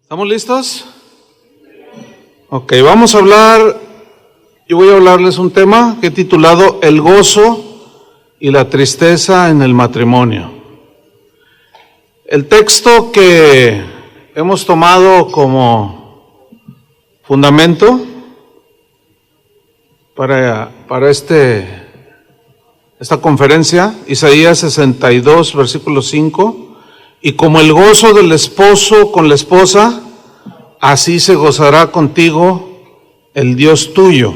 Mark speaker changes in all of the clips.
Speaker 1: ¿Estamos listos? Ok, vamos a hablar, yo voy a hablarles un tema que he titulado El gozo y la tristeza en el matrimonio. El texto que hemos tomado como fundamento para esta conferencia, Isaías 62, versículo 5, y como el gozo del esposo con la esposa, así se gozará contigo el Dios tuyo.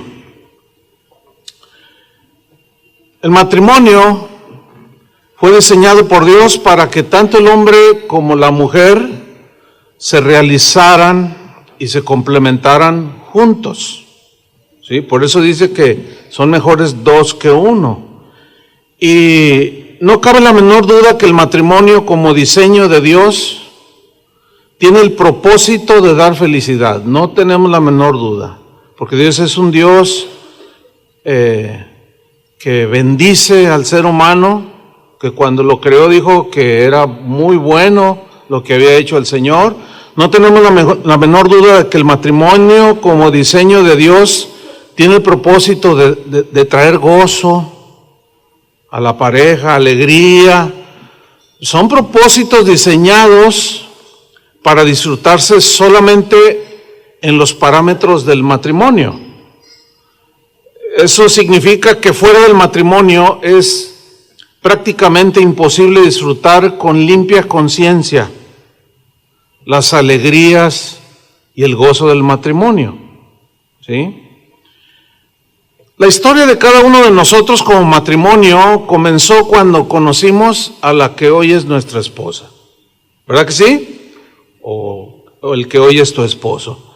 Speaker 1: El matrimonio fue diseñado por Dios para que tanto el hombre como la mujer se realizaran y se complementaran juntos. ¿Sí? Por eso dice que son mejores dos que uno. Y no cabe la menor duda que el matrimonio como diseño de Dios tiene el propósito de dar felicidad. No tenemos la menor duda, porque Dios es un Dios que bendice al ser humano, que cuando lo creó dijo que era muy bueno lo que había hecho el Señor. No tenemos la menor duda de que el matrimonio como diseño de Dios tiene el propósito de traer gozo a la pareja, alegría. Son propósitos diseñados para disfrutarse solamente en los parámetros del matrimonio. Eso significa que fuera del matrimonio es prácticamente imposible disfrutar con limpia conciencia las alegrías y el gozo del matrimonio. ¿Sí? La historia de cada uno de nosotros como matrimonio comenzó cuando conocimos a la que hoy es nuestra esposa. ¿Verdad que sí? O el que hoy es tu esposo.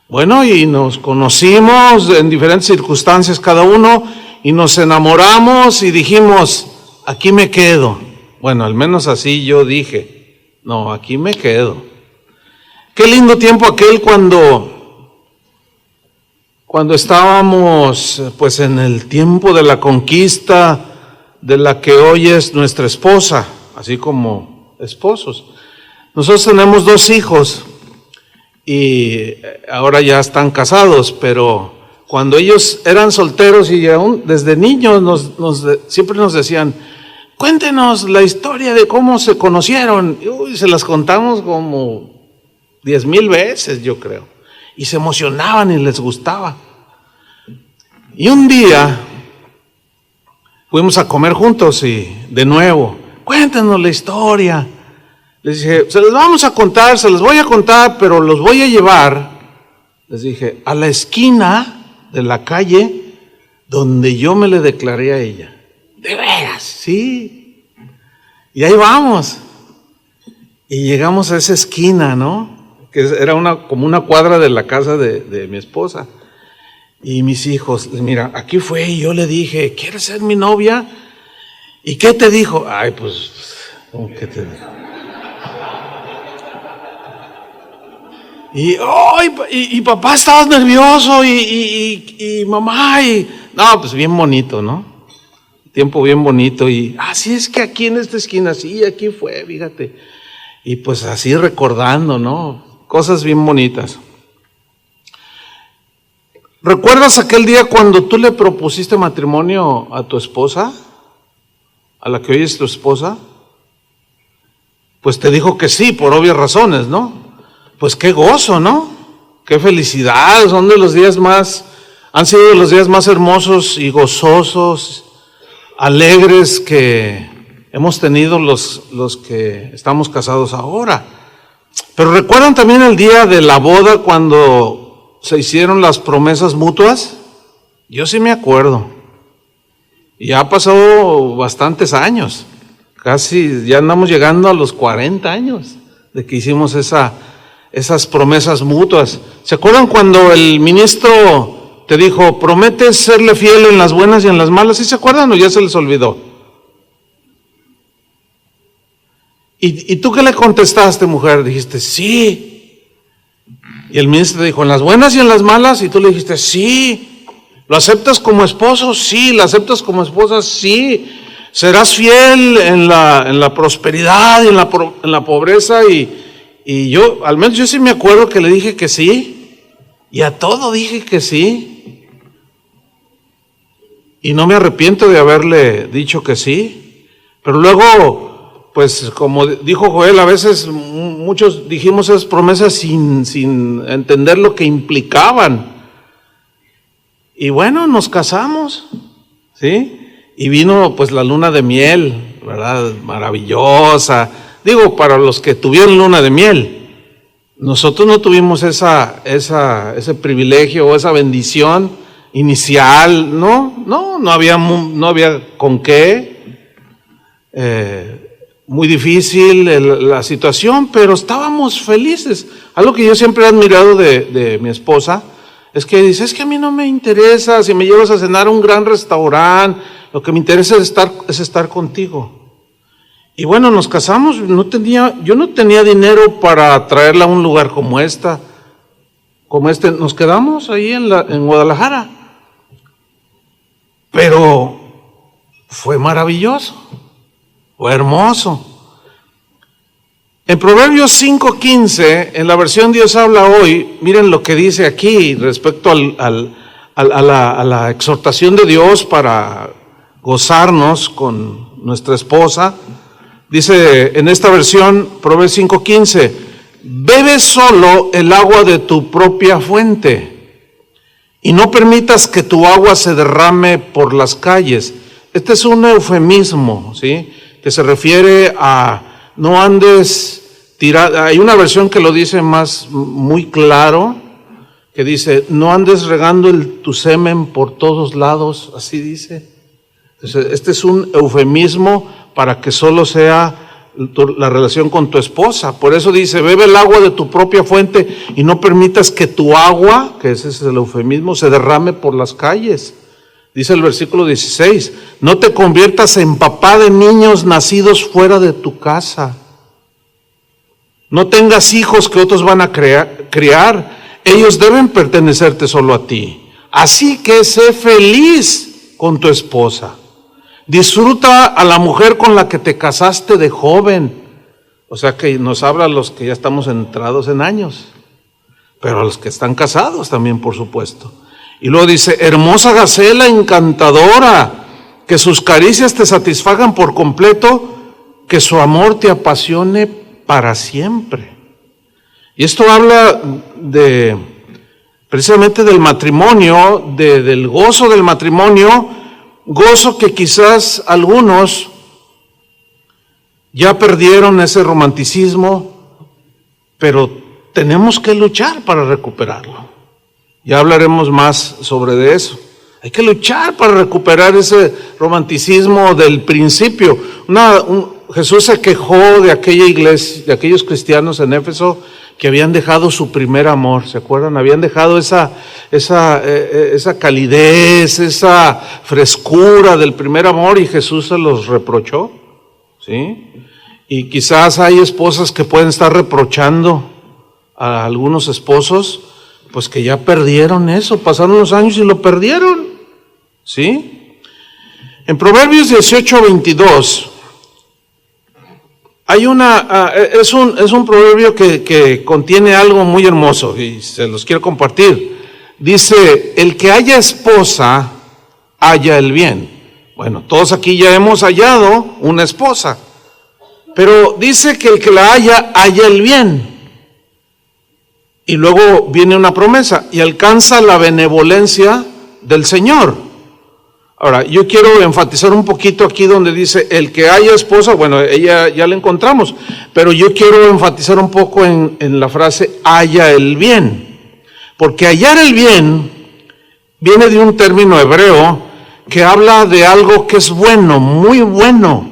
Speaker 1: Bueno, y nos conocimos en diferentes circunstancias cada uno y nos enamoramos y dijimos, aquí me quedo. Bueno, al menos así yo dije, no, aquí me quedo. Qué lindo tiempo aquel cuando estábamos pues en el tiempo de la conquista de la que hoy es nuestra esposa, así como esposos. Nosotros tenemos 2 hijos y ahora ya están casados, pero cuando ellos eran solteros y aún desde niños siempre nos decían, cuéntenos la historia de cómo se conocieron. Y se las contamos como 10,000 veces, yo creo. Y se emocionaban y les gustaba. Y un día fuimos a comer juntos y de nuevo, cuéntenos la historia. Les dije, se les voy a contar, pero los voy a llevar, les dije, a la esquina de la calle donde yo me le declaré a ella. ¿De veras? Sí. Y ahí vamos. Y llegamos a esa esquina, ¿no? Que era como una cuadra de la casa de mi esposa. Y mis hijos, mira, aquí fue y yo le dije, ¿quieres ser mi novia? ¿Y qué te dijo? Ay, pues, ¿cómo que te dijo? Y papá, estabas nervioso y mamá, no, pues bien bonito, ¿no? Tiempo bien bonito y, sí, es que aquí en esta esquina, sí, aquí fue, fíjate. Y pues así recordando, ¿no? Cosas bien bonitas. ¿Recuerdas aquel día cuando tú le propusiste matrimonio a tu esposa? ¿A la que hoy es tu esposa? Pues te dijo que sí, por obvias razones, ¿no? Pues qué gozo, ¿no? Qué felicidad, han sido de los días más hermosos y gozosos, alegres que hemos tenido los que estamos casados ahora. Pero ¿recuerdan también el día de la boda cuando se hicieron las promesas mutuas? Yo sí me acuerdo. Y ya ha pasado bastantes años. Casi ya andamos llegando a los 40 años de que hicimos esas promesas mutuas. ¿Se acuerdan cuando el ministro te dijo, prometes serle fiel en las buenas y en las malas? ¿Sí se acuerdan o ya se les olvidó? ¿Y tú qué le contestaste, mujer? Dijiste, sí. Y el ministro te dijo, ¿en las buenas y en las malas? Y tú le dijiste, sí. ¿Lo aceptas como esposo? Sí. ¿Lo aceptas como esposa? Sí. ¿Serás fiel en la prosperidad y en la pobreza? Y Y yo, al menos yo sí me acuerdo que le dije que sí, y a todo dije que sí. Y no me arrepiento de haberle dicho que sí. Pero luego, pues como dijo Joel, a veces muchos dijimos esas promesas sin entender lo que implicaban. Y bueno, nos casamos, ¿sí? Y vino pues la luna de miel, ¿verdad? Maravillosa. Digo, para los que tuvieron luna de miel. Nosotros no tuvimos ese privilegio o esa bendición inicial, no había con qué. Muy difícil la situación, pero estábamos felices. Algo que yo siempre he admirado de mi esposa es que dice, es que a mí no me interesa si me llevas a cenar a un gran restaurante, lo que me interesa es estar contigo. Y bueno, nos casamos, yo no tenía dinero para traerla a un lugar como este, nos quedamos ahí en Guadalajara. Pero fue maravilloso, fue hermoso. En Proverbios 5:15, en la versión Dios habla hoy, miren lo que dice aquí respecto a la exhortación de Dios para gozarnos con nuestra esposa. Dice en esta versión, Proverbios 5:15, bebe solo el agua de tu propia fuente y no permitas que tu agua se derrame por las calles. Este es un eufemismo, ¿sí? Que se refiere a no andes tirando. Hay una versión que lo dice muy claro, que dice, no andes regando tu semen por todos lados, así dice. Entonces, este es un eufemismo para que solo sea la relación con tu esposa. Por eso dice, bebe el agua de tu propia fuente y no permitas que tu agua, que ese es el eufemismo, se derrame por las calles. Dice el versículo 16, no te conviertas en papá de niños nacidos fuera de tu casa. No tengas hijos que otros van a criar. Ellos deben pertenecerte solo a ti. Así que sé feliz con tu esposa. Disfruta a la mujer con la que te casaste de joven. O sea que nos habla a los que ya estamos entrados en años, pero a los que están casados también, por supuesto. Y luego dice, hermosa gacela encantadora, que sus caricias te satisfagan por completo, que su amor te apasione para siempre. Y esto habla precisamente del matrimonio, del gozo del matrimonio, gozo que quizás algunos ya perdieron ese romanticismo, pero tenemos que luchar para recuperarlo. Ya hablaremos más sobre eso. Hay que luchar para recuperar ese romanticismo del principio. Jesús se quejó de aquella iglesia, de aquellos cristianos en Éfeso que habían dejado su primer amor, ¿se acuerdan? Habían dejado esa calidez, esa frescura del primer amor, y Jesús se los reprochó, ¿sí? Y quizás hay esposas que pueden estar reprochando a algunos esposos, pues que ya perdieron eso, pasaron los años y lo perdieron, ¿sí? En Proverbios 18:22 hay es un proverbio que contiene algo muy hermoso y se los quiero compartir. Dice, el que haya esposa, halla el bien. Bueno, todos aquí ya hemos hallado una esposa, pero dice que el que la halla el bien. Y luego viene una promesa, y alcanza la benevolencia del Señor. Ahora, yo quiero enfatizar un poquito aquí donde dice, el que haya esposa, bueno, ella ya la encontramos, pero yo quiero enfatizar un poco en la frase, halla el bien. Porque hallar el bien viene de un término hebreo que habla de algo que es bueno, muy bueno.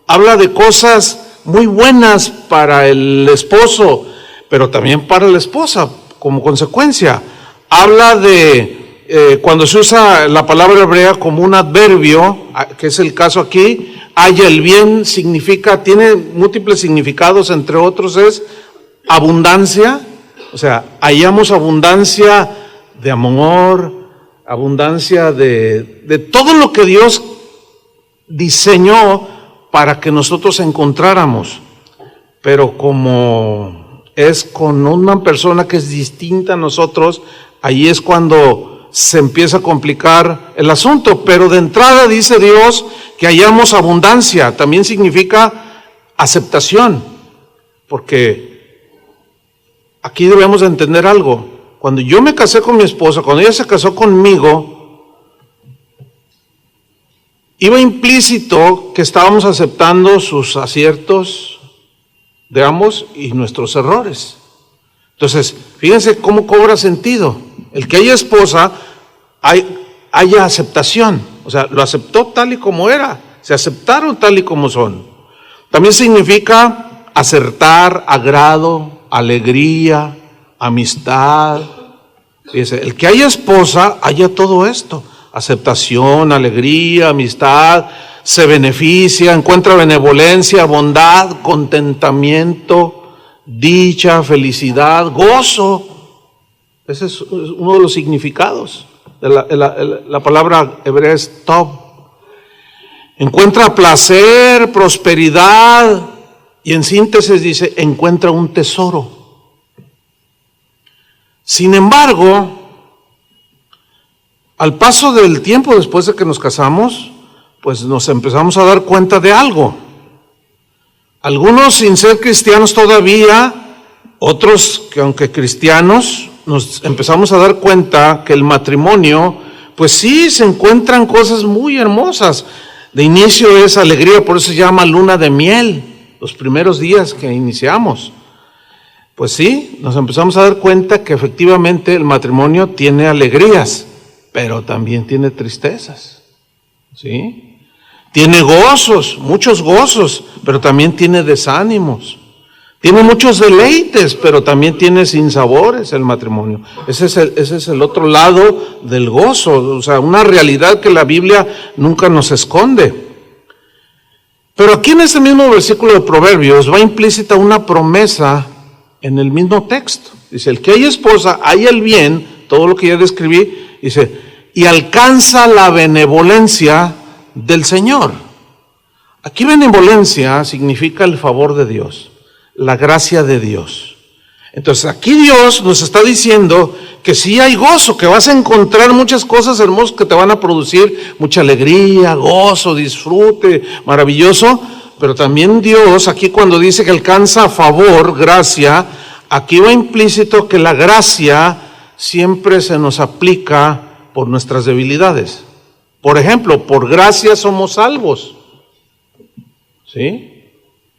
Speaker 1: Habla de cosas muy buenas para el esposo, pero también para la esposa, como consecuencia. Habla de, cuando se usa la palabra hebrea como un adverbio, que es el caso aquí, halla el bien significa, tiene múltiples significados, entre otros es abundancia, o sea, hallamos abundancia de amor, abundancia de todo lo que Dios diseñó para que nosotros encontráramos. Pero como es con una persona que es distinta a nosotros, ahí es cuando se empieza a complicar el asunto. Pero de entrada dice Dios que hallamos abundancia, también significa aceptación, porque aquí debemos de entender algo. Cuando yo me casé con mi esposa, cuando ella se casó conmigo, iba implícito que estábamos aceptando sus aciertos de ambos y nuestros errores. Entonces, fíjense cómo cobra sentido. El que haya esposa, haya aceptación. O sea, lo aceptó tal y como era. Se aceptaron tal y como son. También significa acertar, agrado, alegría, amistad. Fíjense, el que haya esposa, haya todo esto. Aceptación, alegría, amistad, se beneficia, encuentra benevolencia, bondad, contentamiento, dicha, felicidad, gozo. Ese es uno de los significados de la palabra hebrea es tov. Encuentra placer, prosperidad y en síntesis dice, encuentra un tesoro. Sin embargo, al paso del tiempo después de que nos casamos, pues nos empezamos a dar cuenta de algo. Algunos sin ser cristianos todavía, otros que aunque cristianos, nos empezamos a dar cuenta que el matrimonio, pues sí, se encuentran cosas muy hermosas. De inicio es alegría, por eso se llama luna de miel, los primeros días que iniciamos. Pues sí, nos empezamos a dar cuenta que efectivamente el matrimonio tiene alegrías, pero también tiene tristezas, ¿sí? Tiene gozos, muchos gozos, pero también tiene desánimos. Tiene muchos deleites, pero también tiene sinsabores el matrimonio. Ese es el otro lado del gozo, o sea, una realidad que la Biblia nunca nos esconde. Pero aquí en este mismo versículo de Proverbios va implícita una promesa en el mismo texto. Dice, el que haya esposa, haya el bien, todo lo que ya describí, dice, y alcanza la benevolencia del Señor. Aquí benevolencia significa el favor de Dios, la gracia de Dios. Entonces aquí Dios nos está diciendo que sí hay gozo, que vas a encontrar muchas cosas hermosas que te van a producir mucha alegría, gozo, disfrute, maravilloso. Pero también Dios, aquí cuando dice que alcanza favor, gracia, aquí va implícito que la gracia siempre se nos aplica por nuestras debilidades. Por ejemplo, por gracia somos salvos. ¿Sí?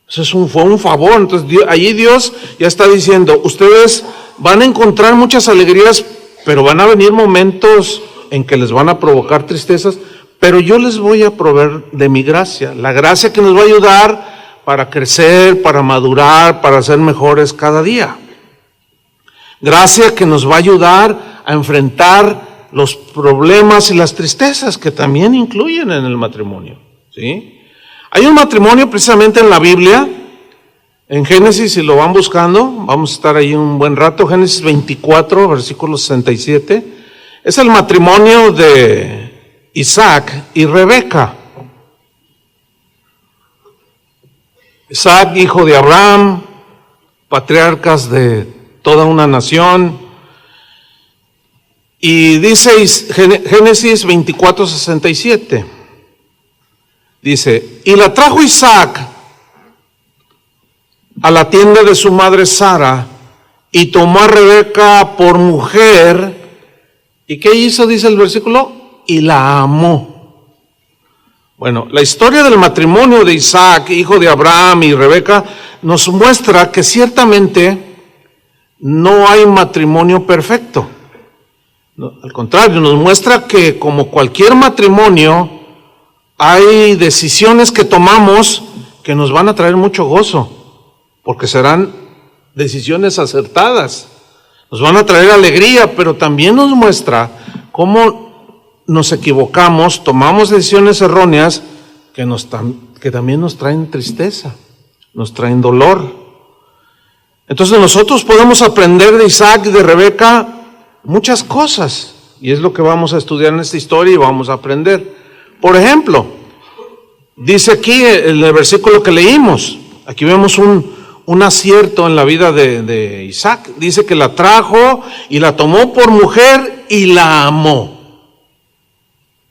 Speaker 1: Eso fue un favor. Entonces allí Dios ya está diciendo, ustedes van a encontrar muchas alegrías, pero van a venir momentos en que les van a provocar tristezas, pero yo les voy a proveer de mi gracia, la gracia que nos va a ayudar para crecer, para madurar, para ser mejores cada día. Gracia que nos va a ayudar a enfrentar los problemas y las tristezas que también incluyen en el matrimonio, ¿sí? Hay un matrimonio precisamente en la Biblia, en Génesis, si lo van buscando, vamos a estar ahí un buen rato, Génesis 24, versículo 67, es el matrimonio de Isaac y Rebeca. Isaac, hijo de Abraham, patriarcas de toda una nación. Y dice Génesis 24, 67, dice, y la trajo Isaac a la tienda de su madre Sara, y tomó a Rebeca por mujer. ¿Y qué hizo? Dice el versículo, y la amó. Bueno, la historia del matrimonio de Isaac, hijo de Abraham, y Rebeca, nos muestra que ciertamente no hay matrimonio perfecto. No, al contrario, nos muestra que como cualquier matrimonio, hay decisiones que tomamos que nos van a traer mucho gozo, porque serán decisiones acertadas, nos van a traer alegría, pero también nos muestra cómo nos equivocamos, tomamos decisiones erróneas que también nos traen tristeza, nos traen dolor. Entonces nosotros podemos aprender de Isaac y de Rebeca muchas cosas, y es lo que vamos a estudiar en esta historia y vamos a aprender. Por ejemplo, dice aquí en el versículo que leímos, aquí vemos un un acierto en la vida de Isaac. Dice que la trajo y la tomó por mujer y la amó.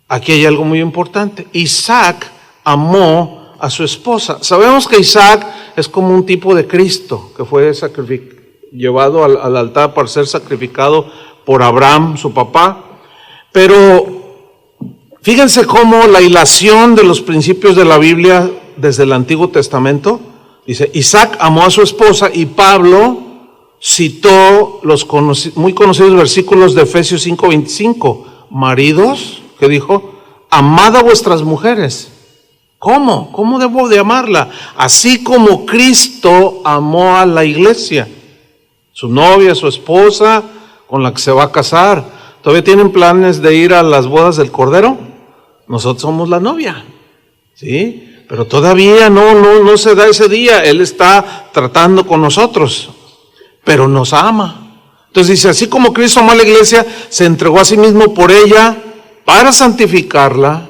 Speaker 1: Aquí hay algo muy importante. Isaac amó a su esposa. Sabemos que Isaac es como un tipo de Cristo que fue llevado al altar para ser sacrificado por Abraham, su papá. Pero fíjense cómo la hilación de los principios de la Biblia desde el Antiguo Testamento, dice, Isaac amó a su esposa, y Pablo citó los muy conocidos versículos de Efesios 5:25. Maridos, ¿qué dijo? Amad a vuestras mujeres. ¿Cómo? ¿Cómo debo de amarla? Así como Cristo amó a la iglesia, su novia, su esposa, con la que se va a casar. ¿Todavía tienen planes de ir a las bodas del Cordero? Nosotros somos la novia, ¿sí? Pero todavía no se da ese día. Él está tratando con nosotros, pero nos ama. Entonces dice, así como Cristo amó a la iglesia, se entregó a sí mismo por ella para santificarla,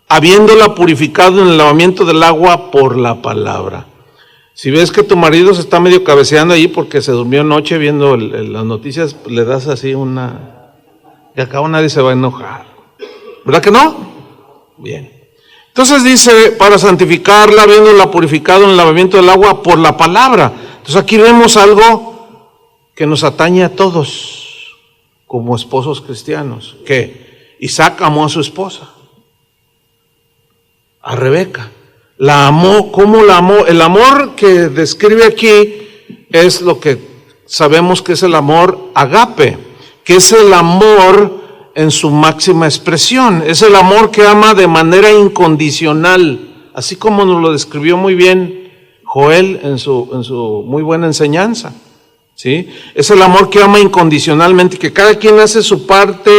Speaker 1: habiéndola purificado en el lavamiento del agua por la palabra. Si ves que tu marido se está medio cabeceando ahí porque se durmió anoche viendo las noticias, le das así una... y acá nadie se va a enojar. ¿Verdad que no? Bien. Entonces dice, para santificarla, habiéndola purificado en el lavamiento del agua por la palabra. Entonces aquí vemos algo que nos atañe a todos como esposos cristianos, que Isaac amó a su esposa, a Rebeca. La amó. ¿Cómo la amó? El amor que describe aquí es lo que sabemos que es el amor agape, que es el amor en su máxima expresión. Es el amor que ama de manera incondicional, así como nos lo describió muy bien Joel en su muy buena enseñanza, ¿sí? Es el amor que ama incondicionalmente, que cada quien hace su parte,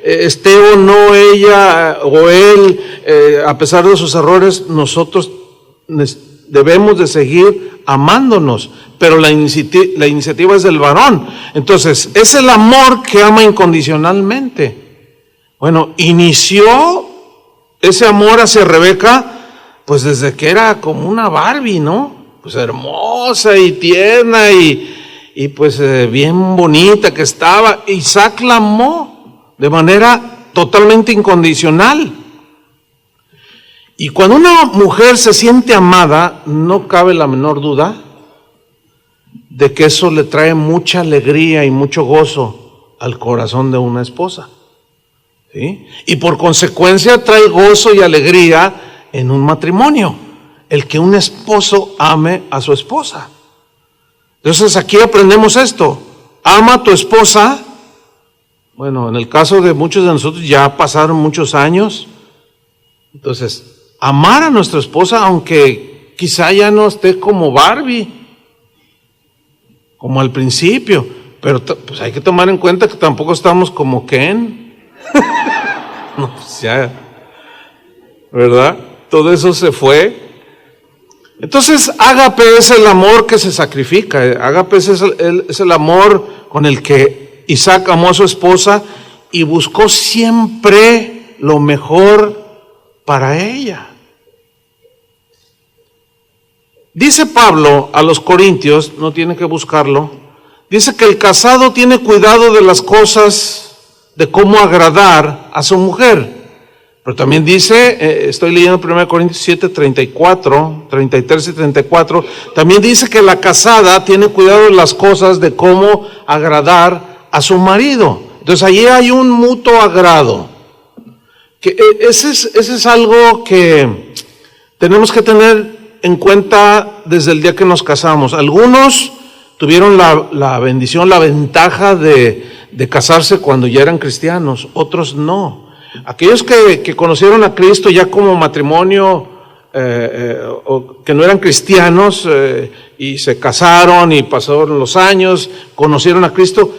Speaker 1: esté o no ella o él, a pesar de sus errores, nosotros debemos de seguir amándonos, pero la iniciativa es del varón. Entonces, es el amor que ama incondicionalmente. Bueno, inició ese amor hacia Rebeca, pues desde que era como una Barbie, ¿no? Pues hermosa y tierna y pues bien bonita que estaba. Isaac la amó de manera totalmente incondicional. Y cuando una mujer se siente amada, no cabe la menor duda de que eso le trae mucha alegría y mucho gozo al corazón de una esposa, ¿sí? Y por consecuencia trae gozo y alegría en un matrimonio, el que un esposo ame a su esposa. Entonces aquí aprendemos esto: ama a tu esposa. Bueno, en el caso de muchos de nosotros ya pasaron muchos años. Entonces, amar a nuestra esposa, aunque quizá ya no esté como Barbie, como al principio, pero pues hay que tomar en cuenta que tampoco estamos como Ken. No, pues ya, ¿verdad? Todo eso se fue. Entonces, ágape es el amor que se sacrifica. Ágape es el amor con el que Isaac amó a su esposa y buscó siempre lo mejor para ella. Dice Pablo a los Corintios, no tiene que buscarlo, dice que el casado tiene cuidado de las cosas, de cómo agradar a su mujer. Pero también dice, estoy leyendo 1 Corintios 7, 34, 33 y 34, también dice que la casada tiene cuidado de las cosas, de cómo agradar a su marido. Entonces allí hay un mutuo agrado. Que ese es algo que tenemos que tener en cuenta desde el día que nos casamos. Algunos tuvieron la bendición, la ventaja de casarse cuando ya eran cristianos, otros no. Aquellos que conocieron a Cristo ya como matrimonio, o que no eran cristianos, y se casaron y pasaron los años, conocieron a Cristo,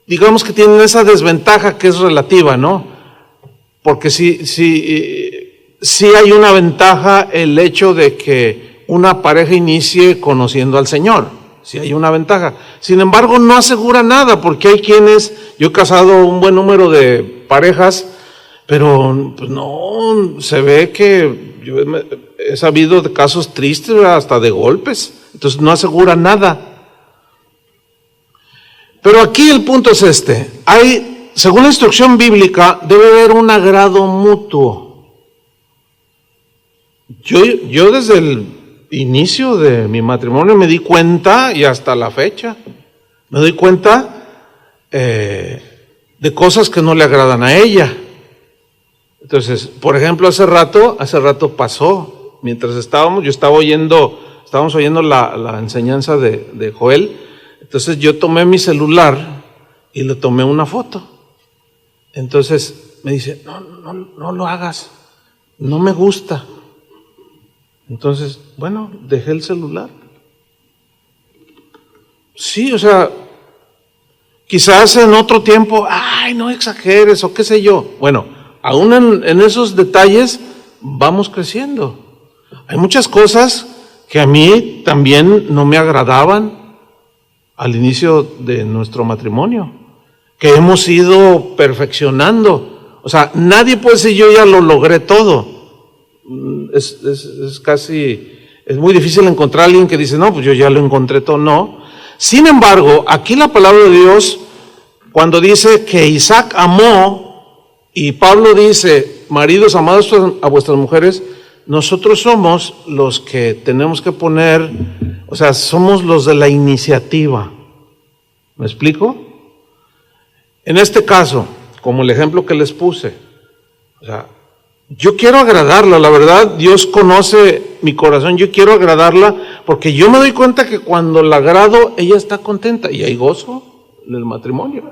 Speaker 1: digamos que tienen esa desventaja que es relativa, ¿no? Porque sí hay una ventaja el hecho de que una pareja inicie conociendo al Señor. Sí hay una ventaja. Sin embargo, no asegura nada, porque hay quienes, yo he casado un buen número de parejas, pero pues no, se ve que he sabido de casos tristes, hasta de golpes, entonces no asegura nada. Pero aquí el punto es este: según la instrucción bíblica, debe haber un agrado mutuo. Yo desde el inicio de mi matrimonio me di cuenta, y hasta la fecha, me doy cuenta de cosas que no le agradan a ella. Entonces, por ejemplo, hace rato pasó, mientras estábamos oyendo la enseñanza de Joel. Entonces yo tomé mi celular y le tomé una foto. Entonces me dice, no lo hagas, no me gusta. Entonces, bueno, dejé el celular. Sí, o sea, quizás en otro tiempo, no exageres o qué sé yo. Bueno, aún en esos detalles vamos creciendo. Hay muchas cosas que a mí también no me agradaban al inicio de nuestro matrimonio, que hemos ido perfeccionando. O sea, nadie puede decir yo ya lo logré todo. Es muy difícil encontrar a alguien que dice, no, pues yo ya lo encontré todo. No. Sin embargo, aquí la palabra de Dios, cuando dice que Isaac amó, y Pablo dice, maridos, amados a vuestras mujeres, nosotros somos los que tenemos que poner, o sea, somos los de la iniciativa. ¿Me explico? En este caso, como el ejemplo que les puse, o sea, yo quiero agradarla, la verdad, Dios conoce mi corazón, yo quiero agradarla, porque yo me doy cuenta que cuando la agrado, ella está contenta, y hay gozo en el matrimonio.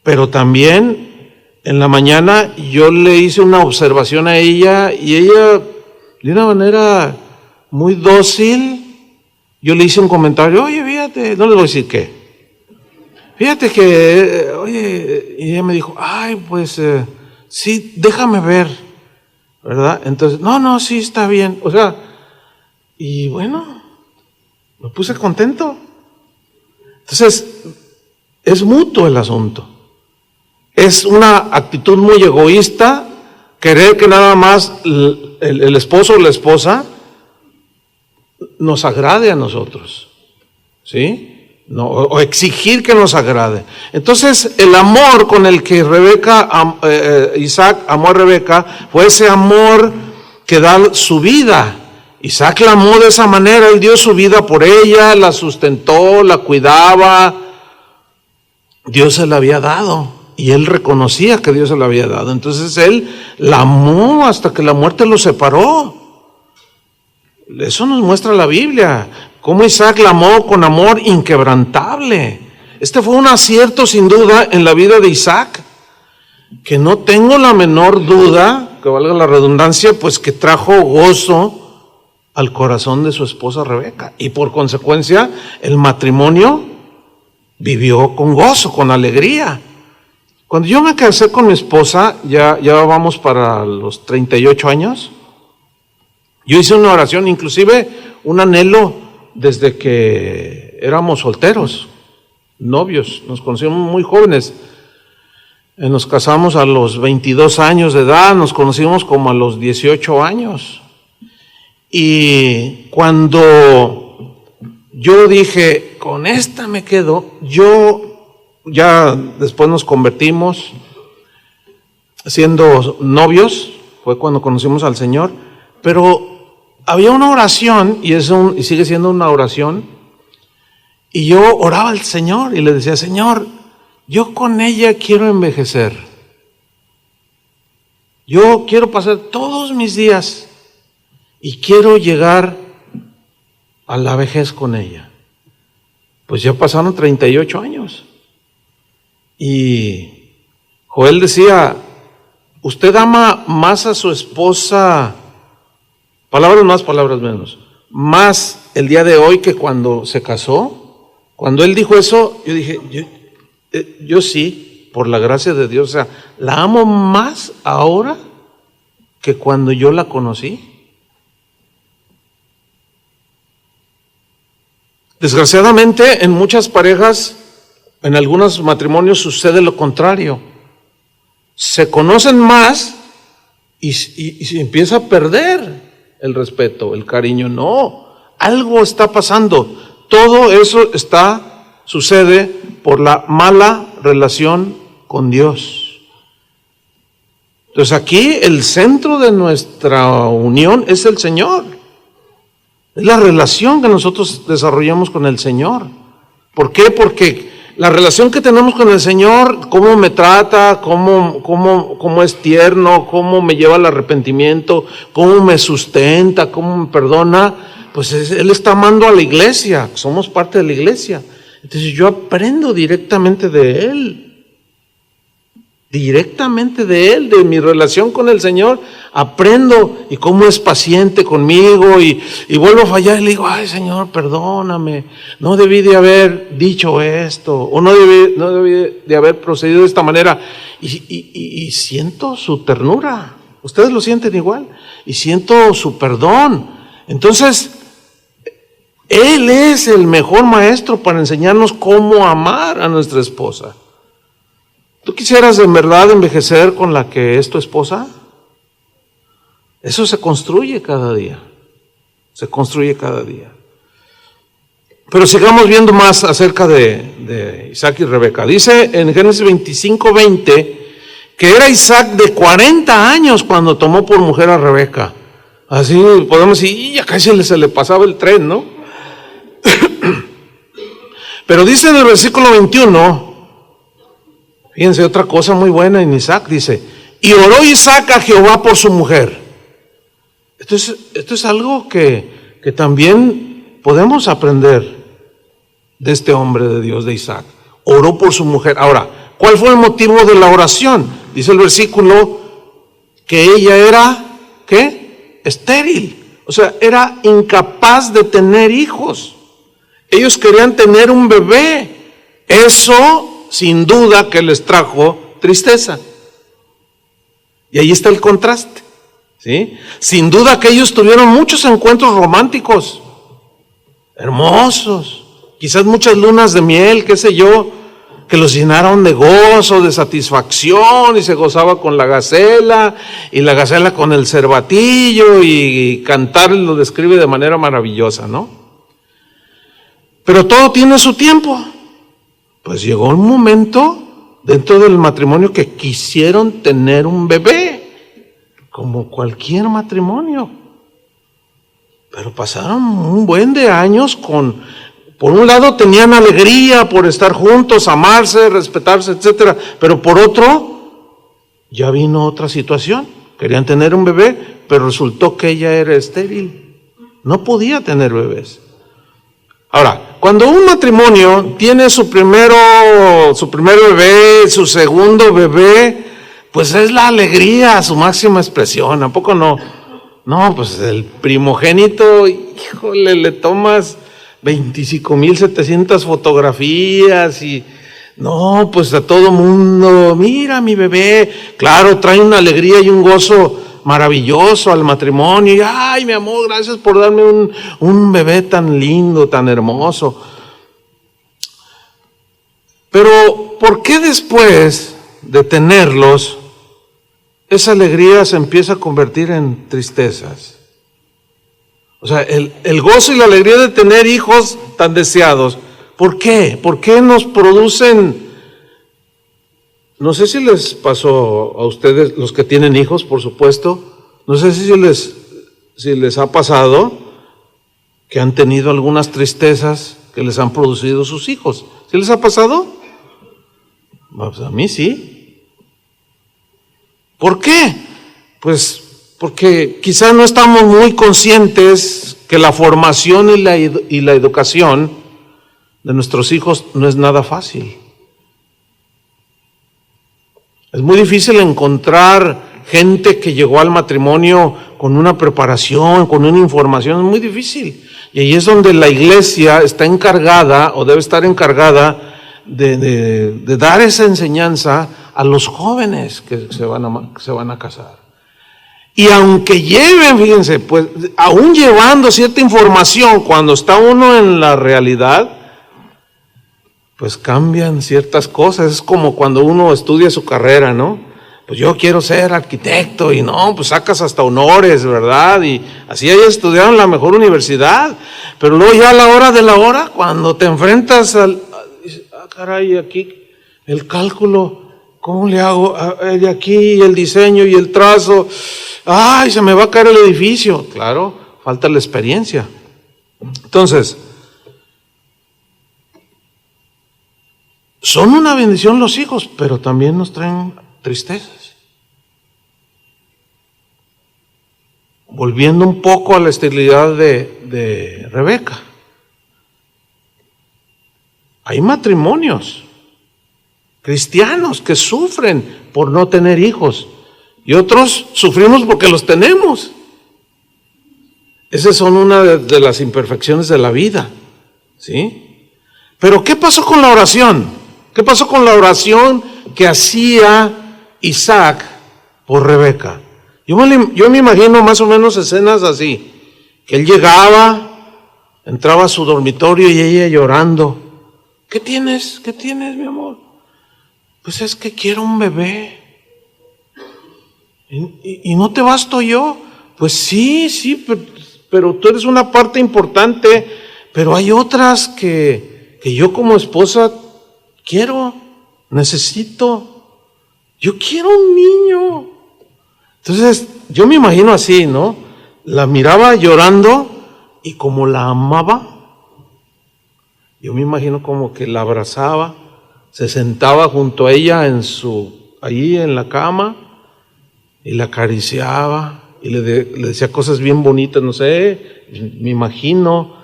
Speaker 1: Pero también, en la mañana, yo le hice una observación a ella, y ella, de una manera muy dócil, yo le hice un comentario, oye, fíjate, no les voy a decir qué. Fíjate que, oye, y ella me dijo, pues, sí, déjame ver, ¿verdad? Entonces, no, sí, está bien, o sea, y bueno, me puse contento. Entonces, es mutuo el asunto. Es una actitud muy egoísta, querer que nada más el esposo o la esposa nos agrade a nosotros, ¿sí? No, o exigir que nos agrade. Entonces, el amor con el que Isaac amó a Rebeca fue ese amor que da su vida. Isaac la amó de esa manera, él dio su vida por ella, la sustentó, la cuidaba. Dios se la había dado y él reconocía que Dios se la había dado. Entonces él la amó hasta que la muerte lo separó. Eso nos muestra la Biblia. Cómo Isaac la amó con amor inquebrantable. Este fue un acierto sin duda en la vida de Isaac, que no tengo la menor duda, que valga la redundancia, pues que trajo gozo al corazón de su esposa Rebeca. Y por consecuencia, el matrimonio vivió con gozo, con alegría. Cuando yo me casé con mi esposa, ya vamos para los 38 años, yo hice una oración, inclusive un anhelo, desde que éramos solteros, novios, nos conocimos muy jóvenes. Nos casamos a los 22 años de edad, nos conocimos como a los 18 años. Y cuando yo dije, con esta me quedo, ya después nos convertimos siendo novios, fue cuando conocimos al Señor, pero había una oración, y sigue siendo una oración, y yo oraba al Señor y le decía, Señor, yo con ella quiero envejecer. Yo quiero pasar todos mis días y quiero llegar a la vejez con ella. Pues ya pasaron 38 años. Y Joel decía, usted ama más a su esposa, palabras más, palabras menos, más el día de hoy que cuando se casó. Cuando él dijo eso, yo dije, yo sí, por la gracia de Dios, o sea, la amo más ahora que cuando yo la conocí. Desgraciadamente, en muchas parejas, en algunos matrimonios sucede lo contrario. Se conocen más y se empieza a perder el respeto, el cariño. No, algo está pasando. Todo eso sucede por la mala relación con Dios. Entonces aquí el centro de nuestra unión es el Señor. Es la relación que nosotros desarrollamos con el Señor. ¿Por qué? Porque la relación que tenemos con el Señor, cómo me trata, cómo es tierno, cómo me lleva al arrepentimiento, cómo me sustenta, cómo me perdona, pues Él está amando a la iglesia, somos parte de la iglesia. Entonces yo aprendo directamente de Él. Directamente de Él, de mi relación con el Señor, aprendo y cómo es paciente conmigo y vuelvo a fallar y le digo, ay Señor, perdóname, no debí de haber dicho esto, o no debí de haber procedido de esta manera, y siento su ternura. Ustedes lo sienten igual, y siento su perdón. Entonces, Él es el mejor maestro para enseñarnos cómo amar a nuestra esposa. ¿Tú quisieras en verdad envejecer con la que es tu esposa? Eso se construye cada día. Se construye cada día. Pero sigamos viendo más acerca de Isaac y Rebeca. Dice en Génesis 25:20 que era Isaac de 40 años cuando tomó por mujer a Rebeca. Así podemos decir, y ya casi se le pasaba el tren, ¿no? Pero dice en el versículo 21, fíjense otra cosa muy buena en Isaac, dice, y oró Isaac a Jehová por su mujer. Esto es algo que también podemos aprender de este hombre de Dios, de Isaac. Oró por su mujer. Ahora, ¿cuál fue el motivo de la oración? Dice el versículo que ella era, ¿qué? Estéril. O sea, era incapaz de tener hijos. Ellos querían tener un bebé. Eso, sin duda, que les trajo tristeza. Y ahí está el contraste, ¿sí? Sin duda que ellos tuvieron muchos encuentros románticos, hermosos, quizás muchas lunas de miel, qué sé yo, que los llenaron de gozo, de satisfacción, y se gozaba con la gacela, y la gacela con el cervatillo, y cantar lo describe de manera maravillosa, ¿no? Pero todo tiene su tiempo. Pues llegó un momento dentro del matrimonio que quisieron tener un bebé, como cualquier matrimonio. Pero pasaron un buen de años por un lado tenían alegría por estar juntos, amarse, respetarse, etcétera, pero por otro, ya vino otra situación. Querían tener un bebé, pero resultó que ella era estéril. No podía tener bebés. Ahora, cuando un matrimonio tiene su primer bebé, su segundo bebé, pues es la alegría, su máxima expresión. ¿A poco no? No, pues el primogénito, híjole, le tomas 25,700 fotografías y no, pues a todo mundo, mira mi bebé. Claro, trae una alegría y un gozo maravilloso al matrimonio. Y, ay, mi amor, gracias por darme un bebé tan lindo, tan hermoso. Pero, ¿por qué después de tenerlos, esa alegría se empieza a convertir en tristezas? O sea, el gozo y la alegría de tener hijos tan deseados, ¿por qué? ¿Por qué nos producen? No sé si les pasó a ustedes, los que tienen hijos, por supuesto, no sé si les ha pasado que han tenido algunas tristezas que les han producido sus hijos. ¿Sí les ha pasado? Pues a mí sí. ¿Por qué? Pues porque quizás no estamos muy conscientes que la formación y la educación de nuestros hijos no es nada fácil. Es muy difícil encontrar gente que llegó al matrimonio con una preparación, con una información, es muy difícil. Y ahí es donde la iglesia está encargada, o debe estar encargada, de dar esa enseñanza a los jóvenes que se van a casar. Y aunque lleven, fíjense, pues aún llevando cierta información, cuando está uno en la realidad, pues cambian ciertas cosas. Es como cuando uno estudia su carrera, ¿no? pues yo quiero ser arquitecto, y no, pues sacas hasta honores, ¿verdad? Y así hayas estudiado en la mejor universidad, pero luego ya a la hora de la hora, cuando te enfrentas caray, aquí el cálculo, ¿cómo le hago? De aquí el diseño y el trazo, ¡ay, se me va a caer el edificio! Claro, falta la experiencia. Entonces, son una bendición los hijos, pero también nos traen tristezas. Volviendo un poco a la esterilidad de Rebeca. Hay matrimonios cristianos que sufren por no tener hijos y otros sufrimos porque los tenemos. Esas son una de las imperfecciones de la vida, ¿sí? Pero ¿qué pasó con la oración? ¿Qué pasó con la oración que hacía Isaac por Rebeca? Yo me imagino más o menos escenas así, que él llegaba, entraba a su dormitorio y ella llorando. ¿Qué tienes? ¿Qué tienes, mi amor? Pues es que quiero un bebé. ¿Y no te basto yo? Pues sí, pero tú eres una parte importante, pero hay otras que yo como esposa quiero, necesito. Yo quiero un niño. Entonces, yo me imagino así, ¿no? La miraba llorando y como la amaba, yo me imagino como que la abrazaba, se sentaba junto a ella allí en la cama y la acariciaba y le decía cosas bien bonitas, no sé, me imagino,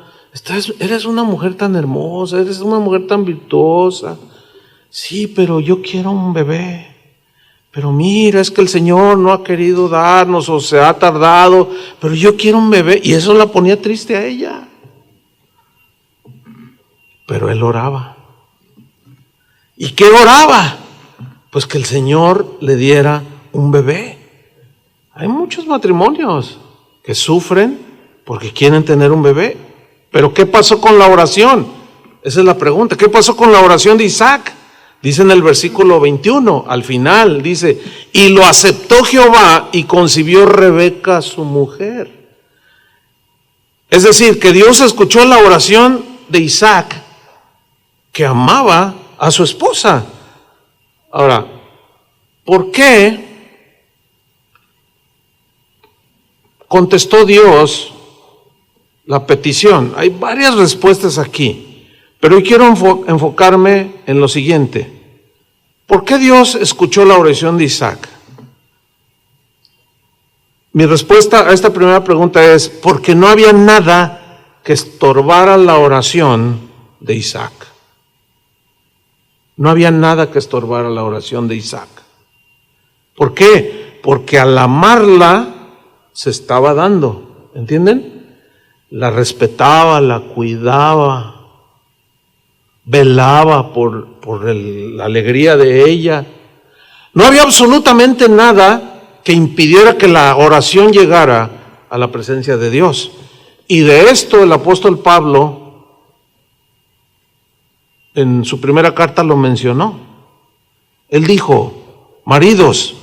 Speaker 1: eres una mujer tan hermosa, eres una mujer tan virtuosa, sí, pero yo quiero un bebé. Pero mira, es que el Señor no ha querido darnos o se ha tardado, pero yo quiero un bebé. Y eso la ponía triste a ella. Pero él oraba. ¿Y qué oraba? Pues que el Señor le diera un bebé. Hay muchos matrimonios que sufren porque quieren tener un bebé. Pero ¿qué pasó con la oración? Esa es la pregunta. ¿Qué pasó con la oración de Isaac? Dice en el versículo 21, al final, dice, y lo aceptó Jehová y concibió Rebeca su mujer. Es decir, que Dios escuchó la oración de Isaac, que amaba a su esposa. Ahora, ¿por qué contestó Dios la petición? Hay varias respuestas aquí, pero hoy quiero enfocarme en lo siguiente. ¿Por qué Dios escuchó la oración de Isaac? Mi respuesta a esta primera pregunta es porque no había nada que estorbara la oración de Isaac. No había nada que estorbara la oración de Isaac. ¿Por qué? Porque al amarla se estaba dando, ¿entienden? La respetaba, la cuidaba, velaba por la alegría de ella. No había absolutamente nada que impidiera que la oración llegara a la presencia de Dios. Y de esto el apóstol Pablo en su primera carta lo mencionó. Él dijo, maridos,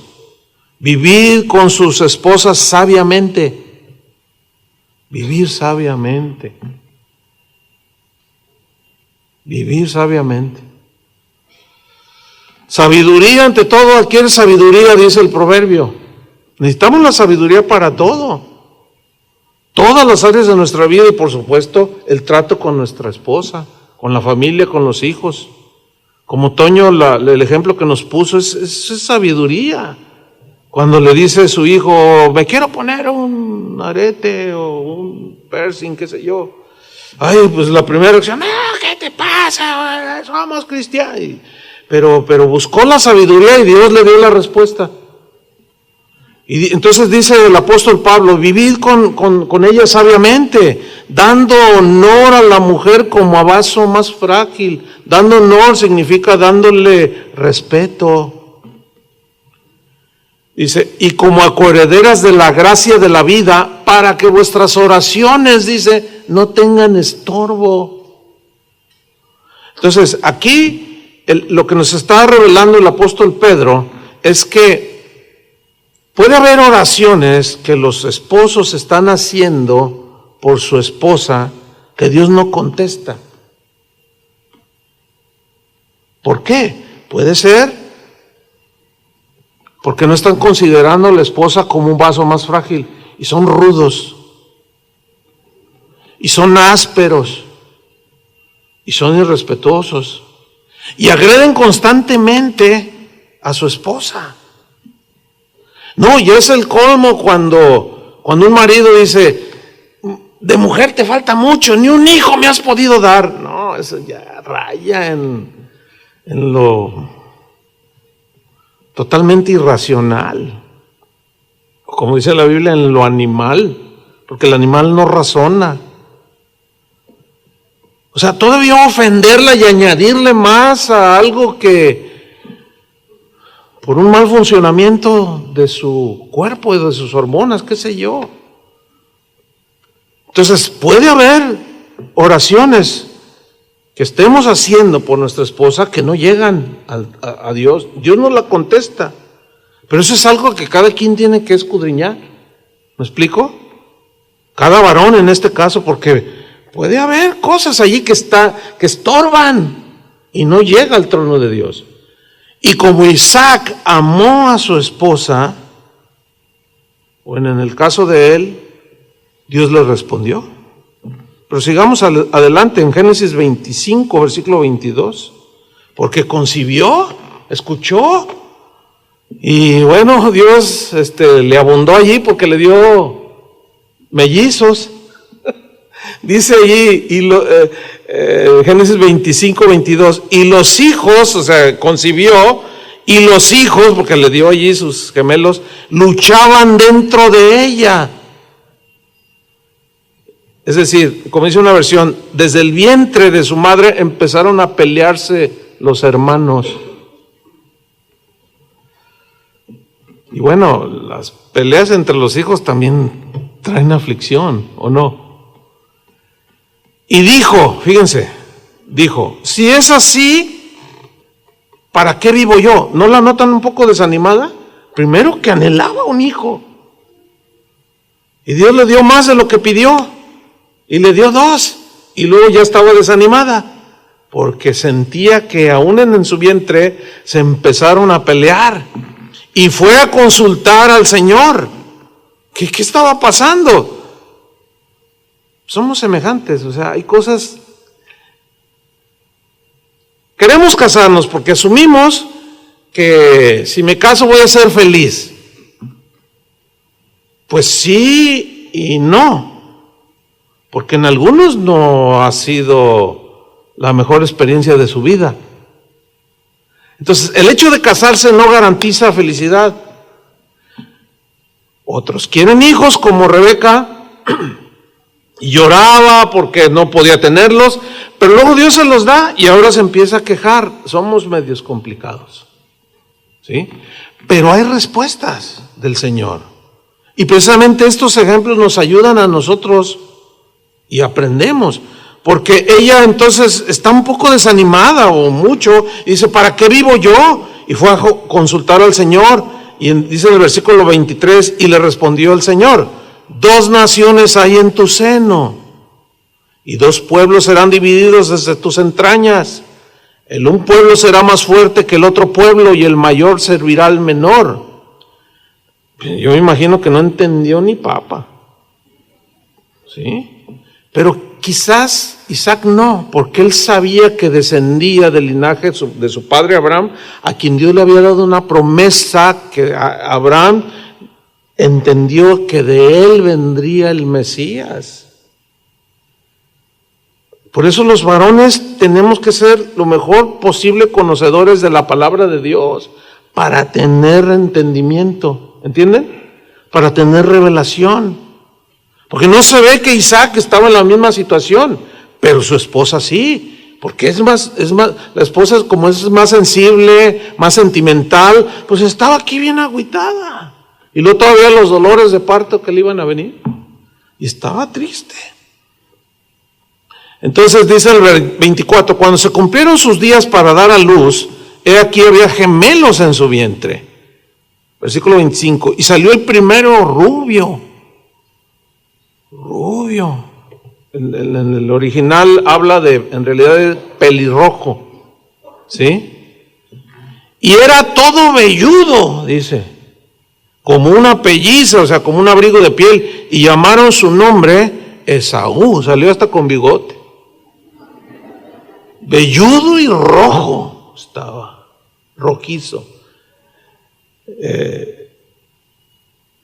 Speaker 1: vivid con sus esposas sabiamente. Vivir sabiamente. Vivir sabiamente. Sabiduría ante todo, adquiere sabiduría, dice el proverbio. Necesitamos la sabiduría para todo. Todas las áreas de nuestra vida y por supuesto el trato con nuestra esposa, con la familia, con los hijos. Como Toño, el ejemplo que nos puso es sabiduría. Cuando le dice a su hijo, me quiero poner un arete o un piercing, qué sé yo. Ay, pues la primera reacción, ¿qué te pasa? Somos cristianos. Pero buscó la sabiduría y Dios le dio la respuesta. Y entonces dice el apóstol Pablo, vivid con ella sabiamente, dando honor a la mujer como a vaso más frágil. Dando honor significa dándole respeto. Dice, y como a coherederas de la gracia de la vida, para que vuestras oraciones, dice, no tengan estorbo. Entonces, aquí lo que nos está revelando el apóstol Pedro es que Puede haber oraciones que los esposos están haciendo por su esposa que Dios no contesta. ¿Por qué? Puede ser porque no están considerando a la esposa como un vaso más frágil y son rudos y son ásperos y son irrespetuosos y agreden constantemente a su esposa. No, y es el colmo cuando un marido dice: de mujer te falta mucho, ni un hijo me has podido dar. No, eso ya raya en lo totalmente irracional. Como dice la Biblia, en lo animal, porque el animal no razona. O sea, todavía ofenderla y añadirle más a algo que por un mal funcionamiento de su cuerpo y de sus hormonas, qué sé yo. Entonces, puede haber oraciones que estemos haciendo por nuestra esposa que no llegan a Dios. Dios no la contesta. Pero eso es algo que cada quien tiene que escudriñar. ¿Me explico? Cada varón en este caso, porque puede haber cosas allí que estorban y no llega al trono de Dios. Y como Isaac amó a su esposa, bueno, en el caso de él, Dios le respondió. Pero sigamos adelante en Génesis 25, versículo 22. Porque concibió, escuchó, y bueno, Dios le abundó allí porque le dio mellizos. Dice allí, Génesis 25, 22, y los hijos, o sea, concibió, y los hijos, porque le dio allí sus gemelos, luchaban dentro de ella. Es decir, como dice una versión, desde el vientre de su madre empezaron a pelearse los hermanos. Y bueno, las peleas entre los hijos también traen aflicción, ¿o no? Y dijo, fíjense, dijo: si es así, ¿para qué vivo yo? ¿No la notan un poco desanimada? Primero, que anhelaba un hijo, y Dios le dio más de lo que pidió, y le dio 2, y luego ya estaba desanimada, porque sentía que aún en su vientre se empezaron a pelear, y fue a consultar al Señor. ¿Qué estaba pasando? Somos semejantes, o sea, hay cosas. Queremos casarnos porque asumimos que si me caso voy a ser feliz. Pues sí y no, porque en algunos no ha sido la mejor experiencia de su vida. Entonces, el hecho de casarse no garantiza felicidad. Otros quieren hijos, como Rebeca, y lloraba porque no podía tenerlos, pero luego Dios se los da y ahora se empieza a quejar. Somos medios complicados, ¿sí? Pero hay respuestas del Señor. Y precisamente estos ejemplos nos ayudan a nosotros y aprendemos. Porque ella entonces está un poco desanimada o mucho y dice: ¿para qué vivo yo? Y fue a consultar al Señor. Y dice en el versículo 23, y le respondió el Señor: 2 naciones hay en tu seno, y 2 pueblos serán divididos desde tus entrañas. El un pueblo será más fuerte que el otro pueblo, y el mayor servirá al menor. Yo me imagino que no entendió ni papa, ¿sí? Pero quizás Isaac no, porque él sabía que descendía del linaje de su padre Abraham, a quien Dios le había dado una promesa, que Abraham entendió que de él vendría el Mesías. Por eso los varones tenemos que ser lo mejor posible conocedores de la palabra de Dios, para tener entendimiento, ¿entienden? Para tener revelación. Porque no se ve que Isaac estaba en la misma situación, pero su esposa sí, porque la esposa, como es más sensible, más sentimental, pues estaba aquí bien agüitada. Y luego todavía los dolores de parto que le iban a venir. Y estaba triste. Entonces dice el 24, cuando se cumplieron sus días para dar a luz, he aquí había gemelos en su vientre. Versículo 25. Y salió el primero rubio. En el original habla en realidad de pelirrojo. ¿Sí? Y era todo velludo, dice, como una pelliza, o sea, como un abrigo de piel. Y llamaron su nombre Esaú. Salió hasta con bigote. Velludo y rojo estaba, rojizo.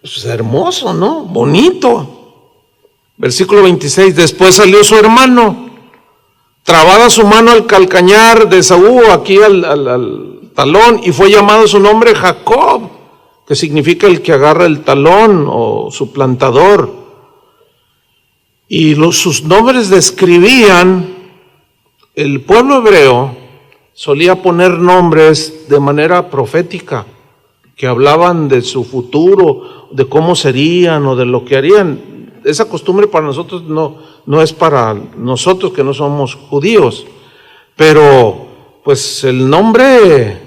Speaker 1: Pues hermoso, ¿no? Bonito. Versículo 26, después salió su hermano, trabada su mano al calcañar de Esaú, aquí al talón, y fue llamado su nombre Jacob, que significa el que agarra el talón o suplantador. Y sus nombres describían, el pueblo hebreo solía poner nombres de manera profética, que hablaban de su futuro, de cómo serían o de lo que harían. Esa costumbre para nosotros no es para nosotros que no somos judíos, pero pues el nombre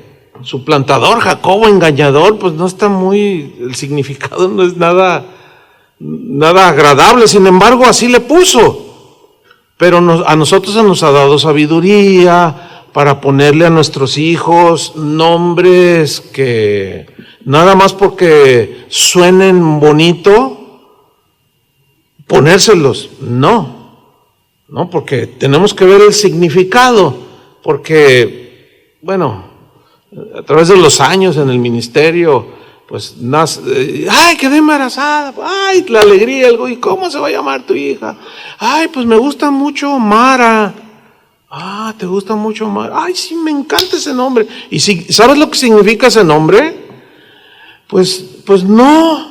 Speaker 1: suplantador, Jacobo, engañador, pues no está el significado no es nada agradable. Sin embargo, así le puso. Pero a nosotros se nos ha dado sabiduría para ponerle a nuestros hijos nombres que nada más porque suenen bonito, ponérselos. No, porque tenemos que ver el significado, porque, bueno, a través de los años en el ministerio, pues ay, quedé embarazada, ay, la alegría, ¿y cómo se va a llamar tu hija? Ay, pues me gusta mucho Mara. Ah, ¿te gusta mucho Mara? Ay, sí, me encanta ese nombre. ¿Y si sabes lo que significa ese nombre? Pues no.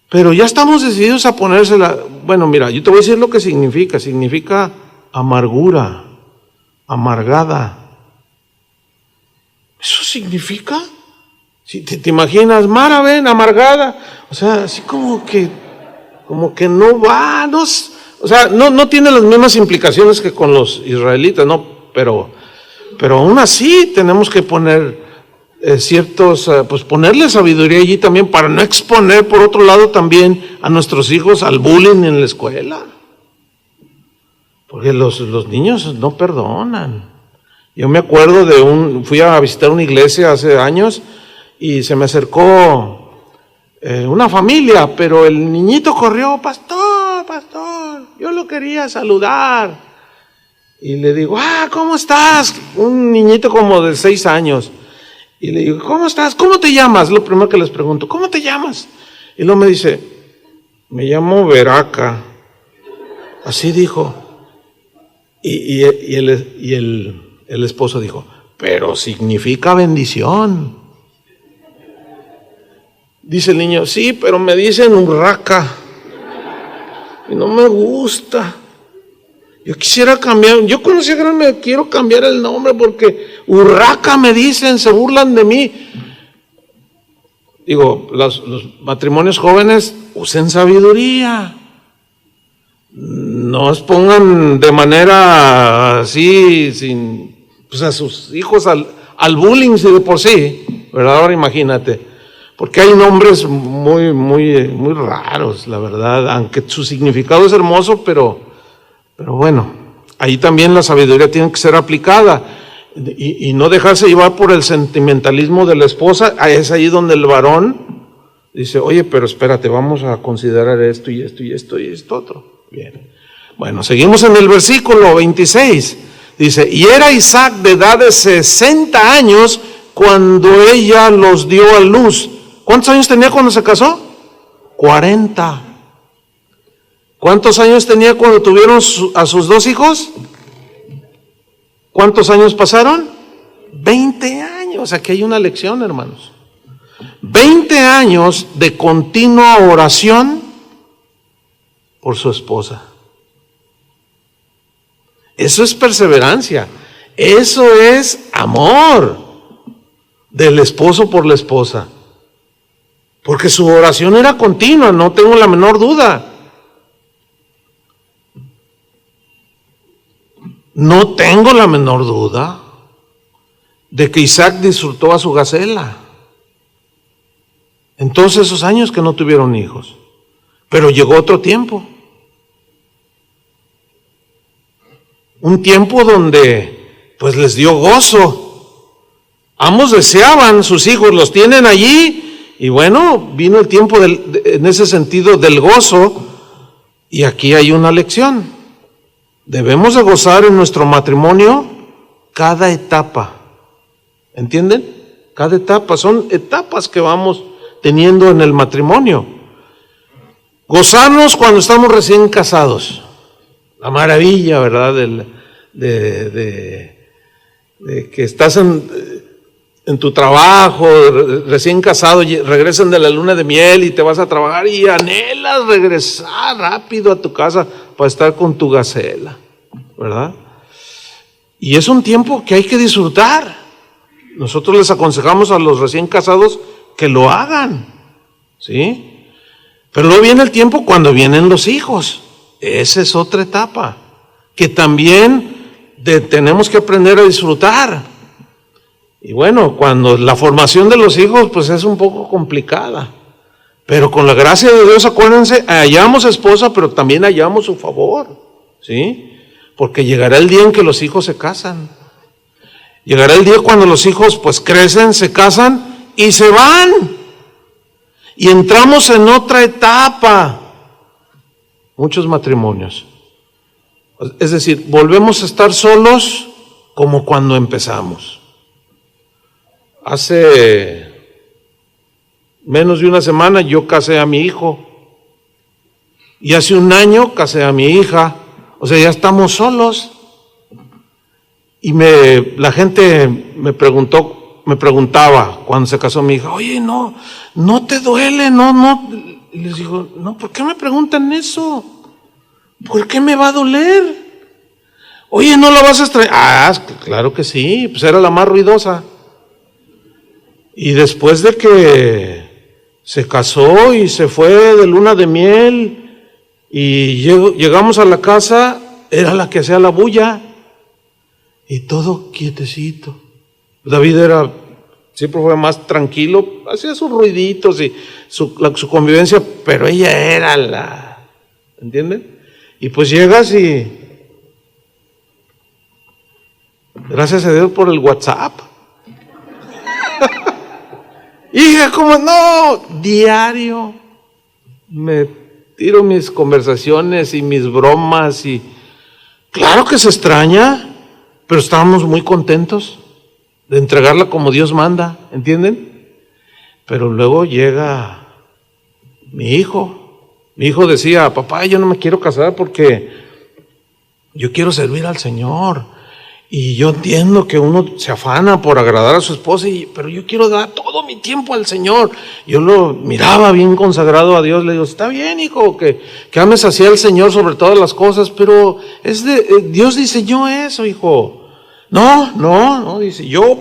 Speaker 1: Pero ya estamos decididos a ponérsela. Bueno, mira, yo te voy a decir lo que significa. Significa amargura, amargada. ¿Eso significa? Si te imaginas, Mara, ven, amargada. O sea, así como que no va, o sea, no tiene las mismas implicaciones que con los israelitas, ¿no? Pero aún así tenemos que poner pues ponerle sabiduría allí también para no exponer por otro lado también a nuestros hijos al bullying en la escuela. Porque los niños no perdonan. Yo me acuerdo fui a visitar una iglesia hace años y se me acercó una familia, pero el niñito corrió, pastor, yo lo quería saludar. Y le digo, ¿cómo estás? Un niñito como de 6 años. Y le digo, ¿cómo estás? ¿Cómo te llamas? Lo primero que les pregunto, ¿cómo te llamas? Y luego me dice, me llamo Veraca. Así dijo. Y el esposo dijo, pero significa bendición. Dice el niño, sí, pero me dicen Urraca. Y no me gusta. Yo quisiera cambiar, yo conocí a me quiero cambiar el nombre porque Urraca me dicen, se burlan de mí. Digo, los matrimonios jóvenes usen sabiduría. No os pongan de manera así, pues a sus hijos al bullying si de por sí, ¿verdad? Ahora imagínate, porque hay nombres muy raros, la verdad, aunque su significado es hermoso, pero bueno, ahí también la sabiduría tiene que ser aplicada y no dejarse llevar por el sentimentalismo de la esposa. Es ahí donde el varón dice, oye, pero espérate, vamos a considerar esto y esto y esto y esto otro. Bien. Bueno, seguimos en el versículo 26. Dice, y era Isaac de edad de 60 años cuando ella los dio a luz. ¿Cuántos años tenía cuando se casó? 40. ¿Cuántos años tenía cuando tuvieron a sus 2 hijos? ¿Cuántos años pasaron? 20 años. Aquí hay una lección, hermanos. 20 años de continua oración por su esposa. Eso es perseverancia. Eso es amor del esposo por la esposa. Porque su oración era continua, no tengo la menor duda. No tengo la menor duda de que Isaac disfrutó a su gacela. en todos esos años que no tuvieron hijos. Pero llegó otro tiempo. Un tiempo donde pues les dio gozo. Ambos deseaban sus hijos, los tienen allí. Y bueno, vino el tiempo en ese sentido del gozo. Y aquí hay una lección. Debemos de gozar en nuestro matrimonio cada etapa. ¿Entienden? Cada etapa. Son etapas que vamos teniendo en el matrimonio. Gozarnos cuando estamos recién casados. La maravilla, ¿verdad? De que estás en tu trabajo, recién casado, regresan de la luna de miel y te vas a trabajar y anhelas regresar rápido a tu casa para estar con tu gacela, ¿verdad? Y es un tiempo que hay que disfrutar. Nosotros les aconsejamos a los recién casados que lo hagan, ¿sí? Pero luego viene el tiempo cuando vienen los hijos. Esa es otra etapa que también tenemos que aprender a disfrutar. Y bueno, cuando la formación de los hijos pues es un poco complicada, pero con la gracia de Dios, acuérdense, hallamos esposa, pero también hallamos su favor, ¿sí? Porque llegará el día en que los hijos se casan. Llegará el día cuando los hijos pues crecen, se casan y se van. Y entramos en otra etapa. Muchos matrimonios. Es decir, volvemos a estar solos como cuando empezamos. Hace menos de una semana yo casé a mi hijo. Y hace un año casé a mi hija. O sea, ya estamos solos. Y la gente me preguntaba cuando se casó mi hija, oye, no te duele, no. Y les digo, no, ¿por qué me preguntan eso? ¿Por qué me va a doler? Oye, ¿no la vas a extrañar? Ah, claro que sí, pues era la más ruidosa. Y después de que se casó y se fue de luna de miel y llegamos a la casa, era la que hacía la bulla y todo quietecito. David siempre fue más tranquilo, hacía sus ruiditos y su convivencia, pero ella era ¿entienden? Y pues llegas y gracias a Dios por el WhatsApp. Hija, ¿cómo no? Diario me tiro mis conversaciones y mis bromas y claro que se extraña, pero estábamos muy contentos de entregarla como Dios manda, ¿entienden? Pero luego llega mi hijo. Mi hijo decía, papá, yo no me quiero casar porque yo quiero servir al Señor. Y yo entiendo que uno se afana por agradar a su esposa, pero yo quiero dar todo mi tiempo al Señor. Yo lo miraba bien consagrado a Dios. Le digo, está bien, hijo, que ames así al Señor sobre todas las cosas, pero Dios diseñó eso, hijo. No, dice, yo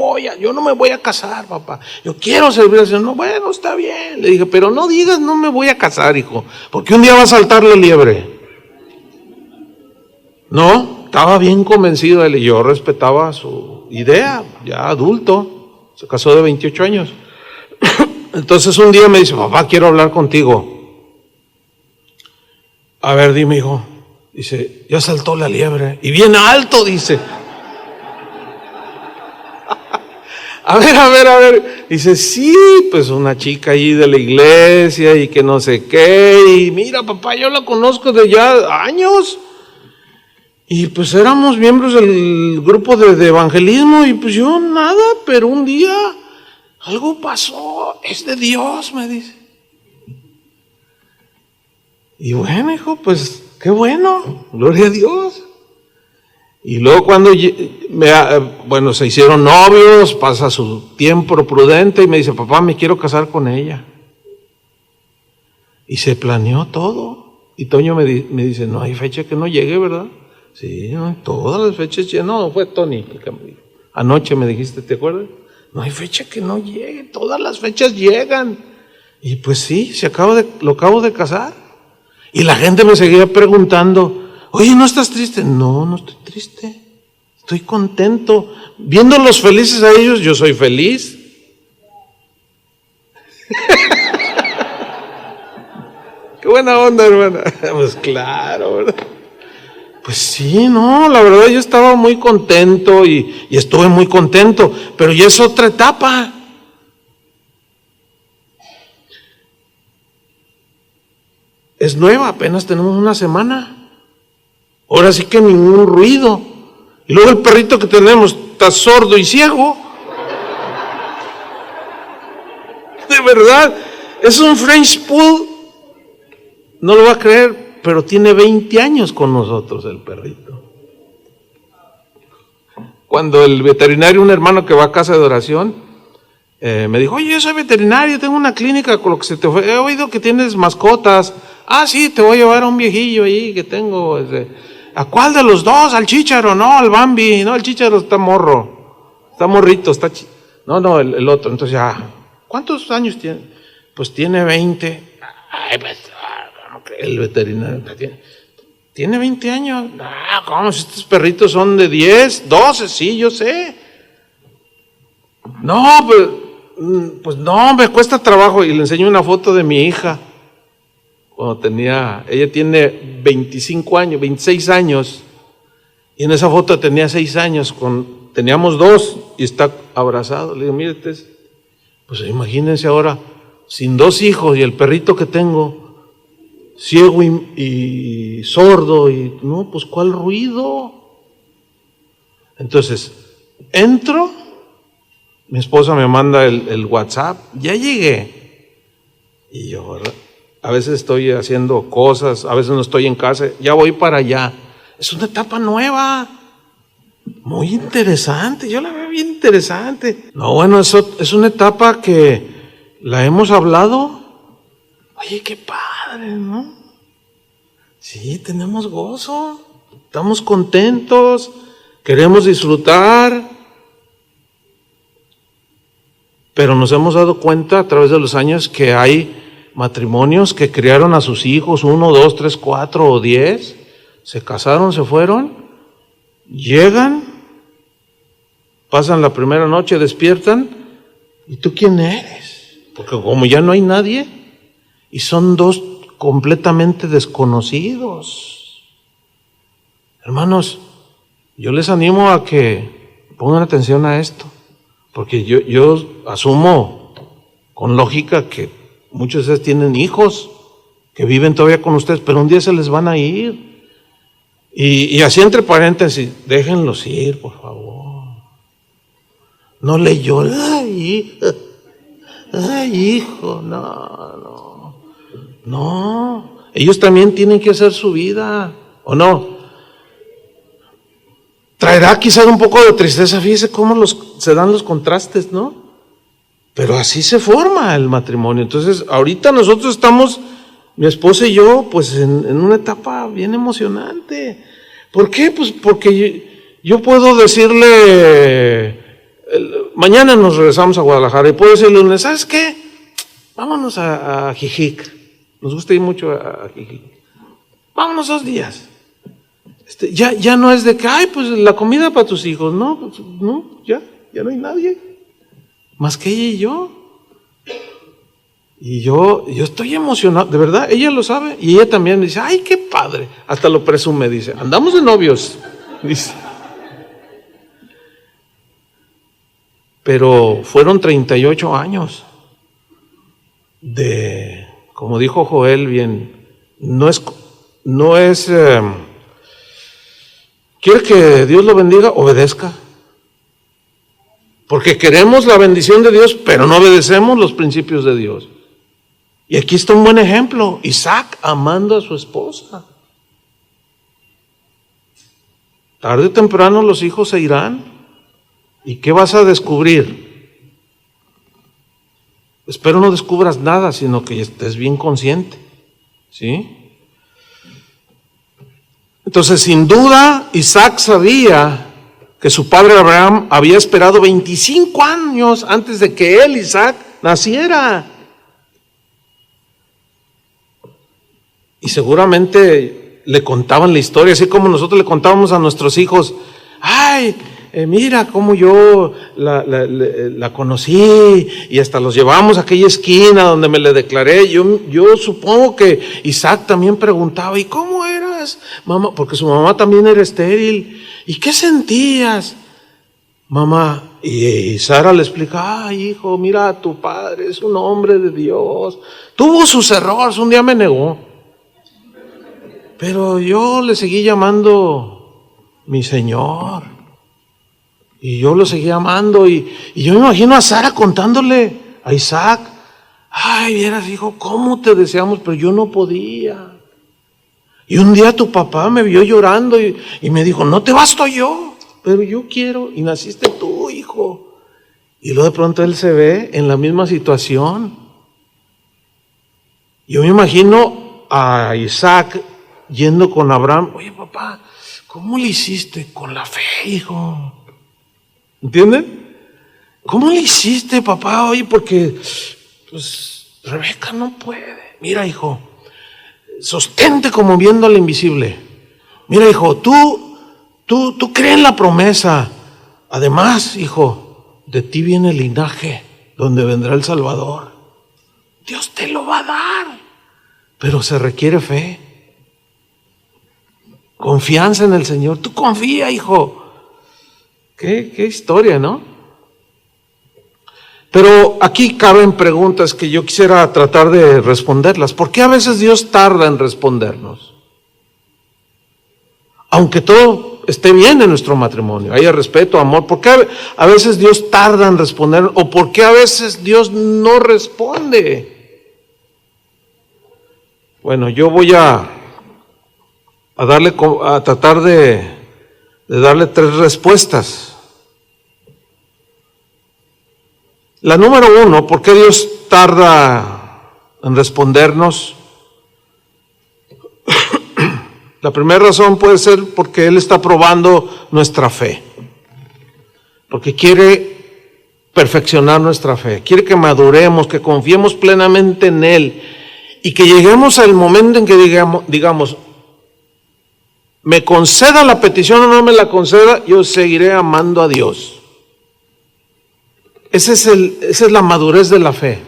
Speaker 1: no me voy a casar, papá. Yo quiero servir al Señor. No, bueno, está bien. Le dije, pero no digas, no me voy a casar, hijo, porque un día va a saltar la liebre. No, estaba bien convencido de él y yo respetaba su idea, ya adulto, se casó de 28 años. Entonces un día me dice, papá, quiero hablar contigo. A ver, dime, hijo. Dice, ya saltó la liebre. Y bien alto, dice. A ver. Dice, sí, pues una chica ahí de la iglesia y que no sé qué. Y mira, papá, yo la conozco de ya años. Y pues éramos miembros del grupo de evangelismo y pues yo nada, pero un día algo pasó, es de Dios, me dice. Y bueno, hijo, pues qué bueno, gloria a Dios. Y luego cuando se hicieron novios, pasa su tiempo prudente y me dice, papá, me quiero casar con ella. Y se planeó todo. Y Toño me dice, no hay fecha que no llegue, ¿verdad? Sí, no, todas las fechas llegan. No, fue Tony el que me dijo. Anoche me dijiste, ¿te acuerdas? No hay fecha que no llegue, todas las fechas llegan. Y pues sí, lo acabo de casar. Y la gente me seguía preguntando, oye, ¿no estás triste? No estoy triste, estoy contento. Viéndolos felices a ellos, yo soy feliz. Qué buena onda, hermana. Pues claro, ¿verdad? Pues sí, no, la verdad yo estaba muy contento y estuve muy contento, pero ya es otra etapa. Es nueva, apenas tenemos una semana. Ahora sí que ningún ruido. Y luego el perrito que tenemos está sordo y ciego. De verdad, es un French Poodle. No lo va a creer, pero tiene 20 años con nosotros el perrito. Cuando el veterinario, un hermano que va a casa de oración, me dijo, oye, yo soy veterinario, tengo una clínica con lo que se te fue. He oído que tienes mascotas. Ah, sí, te voy a llevar a un viejillo ahí que tengo. ¿A cuál de los dos? ¿Al Chícharo? No, al Bambi. No, el Chícharo está morro. Está morrito, No, el otro. Entonces ya, ¿cuántos años tiene? Pues tiene 20. Ay, pues, el veterinario tiene 20 años. Ah, ¿cómo? Si estos perritos son de 10, 12, sí, yo sé. No, pues no, me cuesta trabajo. Y le enseño una foto de mi hija. Cuando ella tiene 25 años, 26 años. Y en esa foto tenía 6 años. Teníamos 2 y está abrazado. Le digo, mire, pues imagínense ahora, sin 2 hijos y el perrito que tengo, ciego y sordo, y no, pues ¿cuál ruido? Entonces, entro, mi esposa me manda el WhatsApp, ya llegué, y yo, a veces estoy haciendo cosas, a veces no estoy en casa, ya voy para allá. Es una etapa nueva, muy interesante, yo la veo bien interesante. No, bueno, eso es una etapa que la hemos hablado. Oye, qué padre, ¿no? Sí, tenemos gozo, estamos contentos, queremos disfrutar, pero nos hemos dado cuenta a través de los años que hay matrimonios que criaron a sus hijos, 1, 2, 3, 4 o 10, se casaron, se fueron, llegan, pasan la primera noche, despiertan, ¿y tú quién eres? Porque como ya no hay nadie, y son 2 completamente desconocidos. Hermanos, yo les animo a que pongan atención a esto, porque yo asumo con lógica que muchos de ustedes tienen hijos que viven todavía con ustedes, pero un día se les van a ir. Y así entre paréntesis, déjenlos ir, por favor. No le lloren, ay, hijo, no. Ellos también tienen que hacer su vida, ¿o no? Traerá quizás un poco de tristeza, fíjese cómo se dan los contrastes, ¿no? Pero así se forma el matrimonio. Entonces, ahorita nosotros estamos, mi esposa y yo, pues en una etapa bien emocionante. ¿Por qué? Pues porque yo puedo decirle, mañana nos regresamos a Guadalajara, y puedo decirle, ¿sabes qué? Vámonos a Jijic. Nos gusta ir mucho a Jijic. Vámonos 2 días. Ya no es de que, ay, pues la comida para tus hijos. No, pues, no, ya no hay nadie. Más que ella y yo. Y yo estoy emocionado, de verdad, ella lo sabe. Y ella también me dice, ay, qué padre. Hasta lo presume, dice, andamos de novios. Dice. Pero fueron 38 años de, como dijo Joel bien, no es quiere que Dios lo bendiga, obedezca. Porque queremos la bendición de Dios, pero no obedecemos los principios de Dios. Y aquí está un buen ejemplo, Isaac amando a su esposa. Tarde o temprano los hijos se irán. ¿Y qué vas a descubrir? Espero no descubras nada, sino que estés bien consciente. ¿Sí? Entonces, sin duda, Isaac sabía que su padre Abraham había esperado 25 años antes de que él, Isaac, naciera. Y seguramente le contaban la historia, así como nosotros le contábamos a nuestros hijos, ay, mira cómo yo la conocí y hasta los llevamos a aquella esquina donde me le declaré. Yo supongo que Isaac también preguntaba, ¿y cómo eras, mamá? Porque su mamá también era estéril. ¿Y qué sentías, mamá? Y Sara le explica, ay, hijo, mira, tu padre es un hombre de Dios. Tuvo sus errores, un día me negó. Pero yo le seguí llamando mi Señor. Y yo lo seguí amando. Y yo me imagino a Sara contándole a Isaac, ay, vieras, hijo, cómo te deseamos, pero yo no podía. Y un día tu papá me vio llorando y me dijo, no te basto yo, pero yo quiero. Y naciste tú, hijo. Y luego de pronto él se ve en la misma situación. Yo me imagino a Isaac yendo con Abraham, oye papá, ¿cómo le hiciste? Con la fe, hijo. ¿Entienden? ¿Cómo le hiciste, papá? Oye, porque pues Rebeca no puede. Mira, hijo, sostente como viendo al invisible. Mira, hijo, tú crees en la promesa. Además, hijo, de ti viene el linaje donde vendrá el Salvador. Dios te lo va a dar, pero se requiere fe, confianza en el Señor. Tú confía, hijo. Qué historia, ¿no? Pero aquí caben preguntas que yo quisiera tratar de responderlas. ¿Por qué a veces Dios tarda en respondernos? Aunque todo esté bien en nuestro matrimonio, haya respeto, amor, ¿por qué a veces Dios tarda en responder? ¿O por qué a veces Dios no responde? Bueno, yo voy a tratar de darle 3 respuestas. La número 1, ¿por qué Dios tarda en respondernos? La primera razón puede ser porque Él está probando nuestra fe, porque quiere perfeccionar nuestra fe, quiere que maduremos, que confiemos plenamente en Él y que lleguemos al momento en que digamos, me conceda la petición o no me la conceda, yo seguiré amando a Dios. Esa es la madurez de la fe,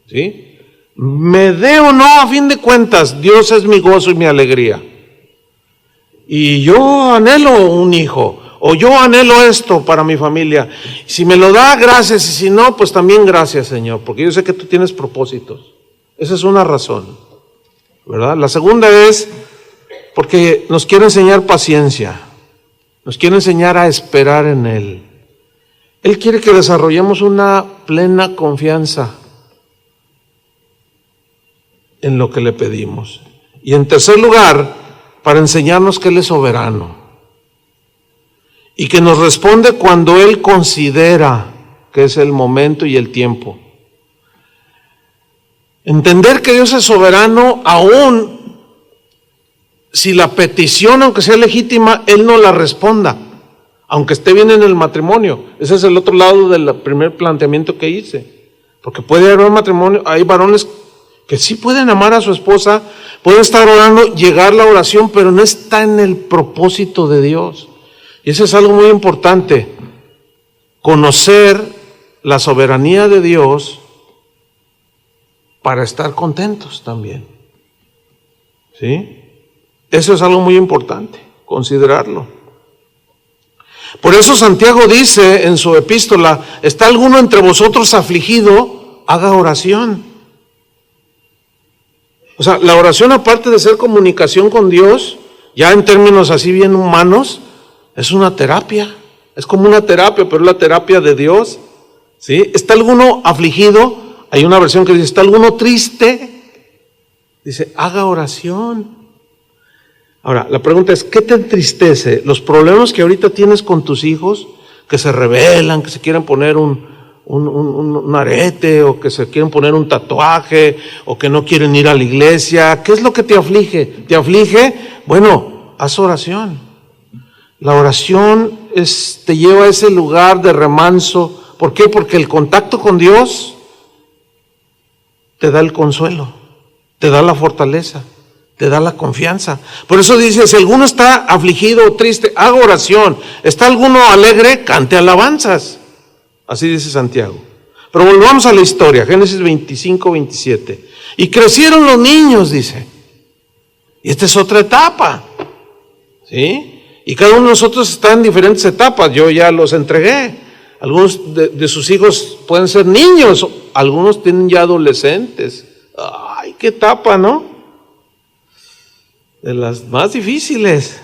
Speaker 1: ¿sí? Me dé o no, a fin de cuentas, Dios es mi gozo y mi alegría. Y yo anhelo un hijo, o yo anhelo esto para mi familia. Si me lo da, gracias, y si no, pues también gracias, Señor, porque yo sé que tú tienes propósitos. Esa es una razón, ¿verdad? La segunda es porque nos quiere enseñar paciencia, nos quiere enseñar a esperar en Él. Él quiere que desarrollemos una plena confianza en lo que le pedimos. Y en tercer lugar, para enseñarnos que Él es soberano y que nos responde cuando Él considera que es el momento y el tiempo. Entender que Dios es soberano aún si la petición, aunque sea legítima, Él no la responda, aunque esté bien en el matrimonio. Ese es el otro lado del primer planteamiento que hice. Porque puede haber un matrimonio, hay varones que sí pueden amar a su esposa, pueden estar orando, llegar la oración, pero no está en el propósito de Dios. Y eso es algo muy importante, conocer la soberanía de Dios para estar contentos también. ¿Sí? Eso es algo muy importante, considerarlo. Por eso Santiago dice en su epístola, ¿está alguno entre vosotros afligido? Haga oración. O sea, la oración, aparte de ser comunicación con Dios, ya en términos así bien humanos, es una terapia. Es como una terapia, pero es la terapia de Dios. ¿Sí? ¿Está alguno afligido? Hay una versión que dice, ¿está alguno triste? Dice, haga oración. Ahora, la pregunta es, ¿qué te entristece? ¿Los problemas que ahorita tienes con tus hijos, que se rebelan, que se quieren poner un arete, o que se quieren poner un tatuaje, o que no quieren ir a la iglesia? ¿Qué es lo que te aflige? ¿Te aflige? Bueno, haz oración. La oración te lleva a ese lugar de remanso. ¿Por qué? Porque el contacto con Dios te da el consuelo, te da la fortaleza, te da la confianza. Por eso dice, si alguno está afligido o triste, haga oración. ¿Está alguno alegre? Cante alabanzas. Así dice Santiago. Pero volvamos a la historia, Génesis 25, 27. Y crecieron los niños, dice. Y esta es otra etapa, ¿sí? Y cada uno de nosotros está en diferentes etapas. Yo ya los entregué. Algunos de sus hijos pueden ser niños, algunos tienen ya adolescentes. Ay, qué etapa, ¿no? De las más difíciles.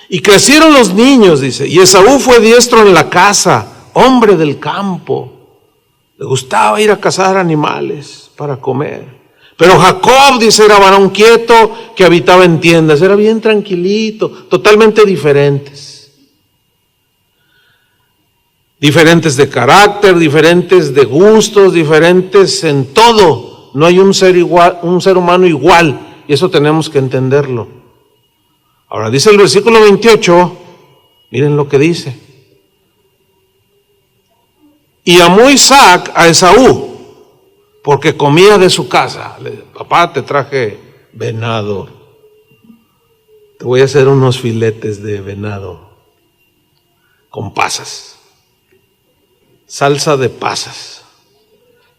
Speaker 1: Y crecieron los niños, dice, y Esaú fue diestro en la caza, hombre del campo. Le gustaba ir a cazar animales para comer. Pero Jacob, dice, era varón quieto que habitaba en tiendas, era bien tranquilito, totalmente diferentes. Diferentes de carácter, diferentes de gustos, diferentes en todo. No hay un ser humano igual, y eso tenemos que entenderlo. Ahora dice el versículo 28, miren lo que dice. Y amó Isaac a Esaú, porque comía de su casa. Le dijo, papá, te traje venado. Te voy a hacer unos filetes de venado con pasas. Salsa de pasas.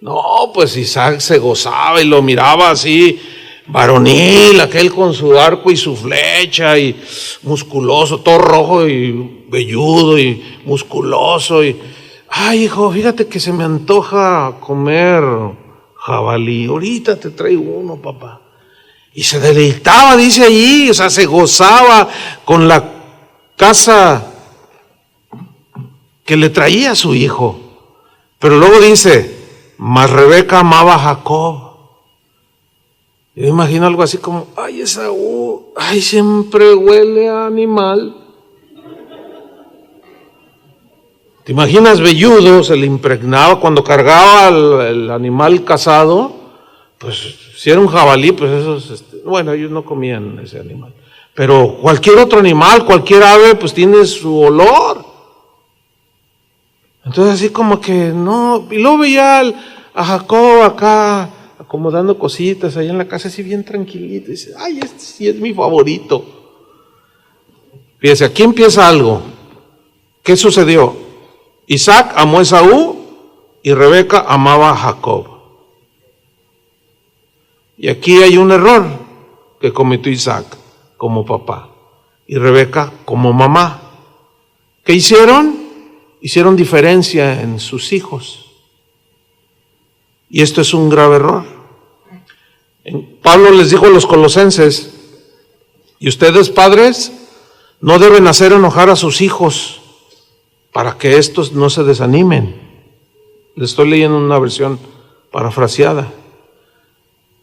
Speaker 1: No, pues Isaac se gozaba y lo miraba así, varonil, aquel con su arco y su flecha y musculoso, todo rojo y velludo y musculoso y, ay hijo, fíjate que se me antoja comer jabalí, ahorita te traigo uno, papá. Y se deleitaba, dice allí, o sea, se gozaba con la casa que le traía a su hijo. Pero luego dice, mas Rebeca amaba a Jacob. Yo me imagino algo así como, ay Esaú, ay siempre huele a animal. ¿Te imaginas velludo? Se le impregnaba cuando cargaba el animal cazado. Pues si era un jabalí, pues esos, bueno, ellos no comían ese animal. Pero cualquier otro animal, cualquier ave, pues tiene su olor. Entonces así como que no, y luego veía a Jacob acá acomodando cositas ahí en la casa, así bien tranquilito, y dice, ay, este sí es mi favorito. Fíjese, aquí empieza algo. ¿Qué sucedió? Isaac amó a Esaú y Rebeca amaba a Jacob. Y aquí hay un error que cometió Isaac como papá y Rebeca como mamá. ¿Qué hicieron? Hicieron diferencia en sus hijos. Y esto es un grave error. Pablo les dijo a los colosenses, y ustedes padres no deben hacer enojar a sus hijos para que estos no se desanimen. Les estoy leyendo una versión parafraseada.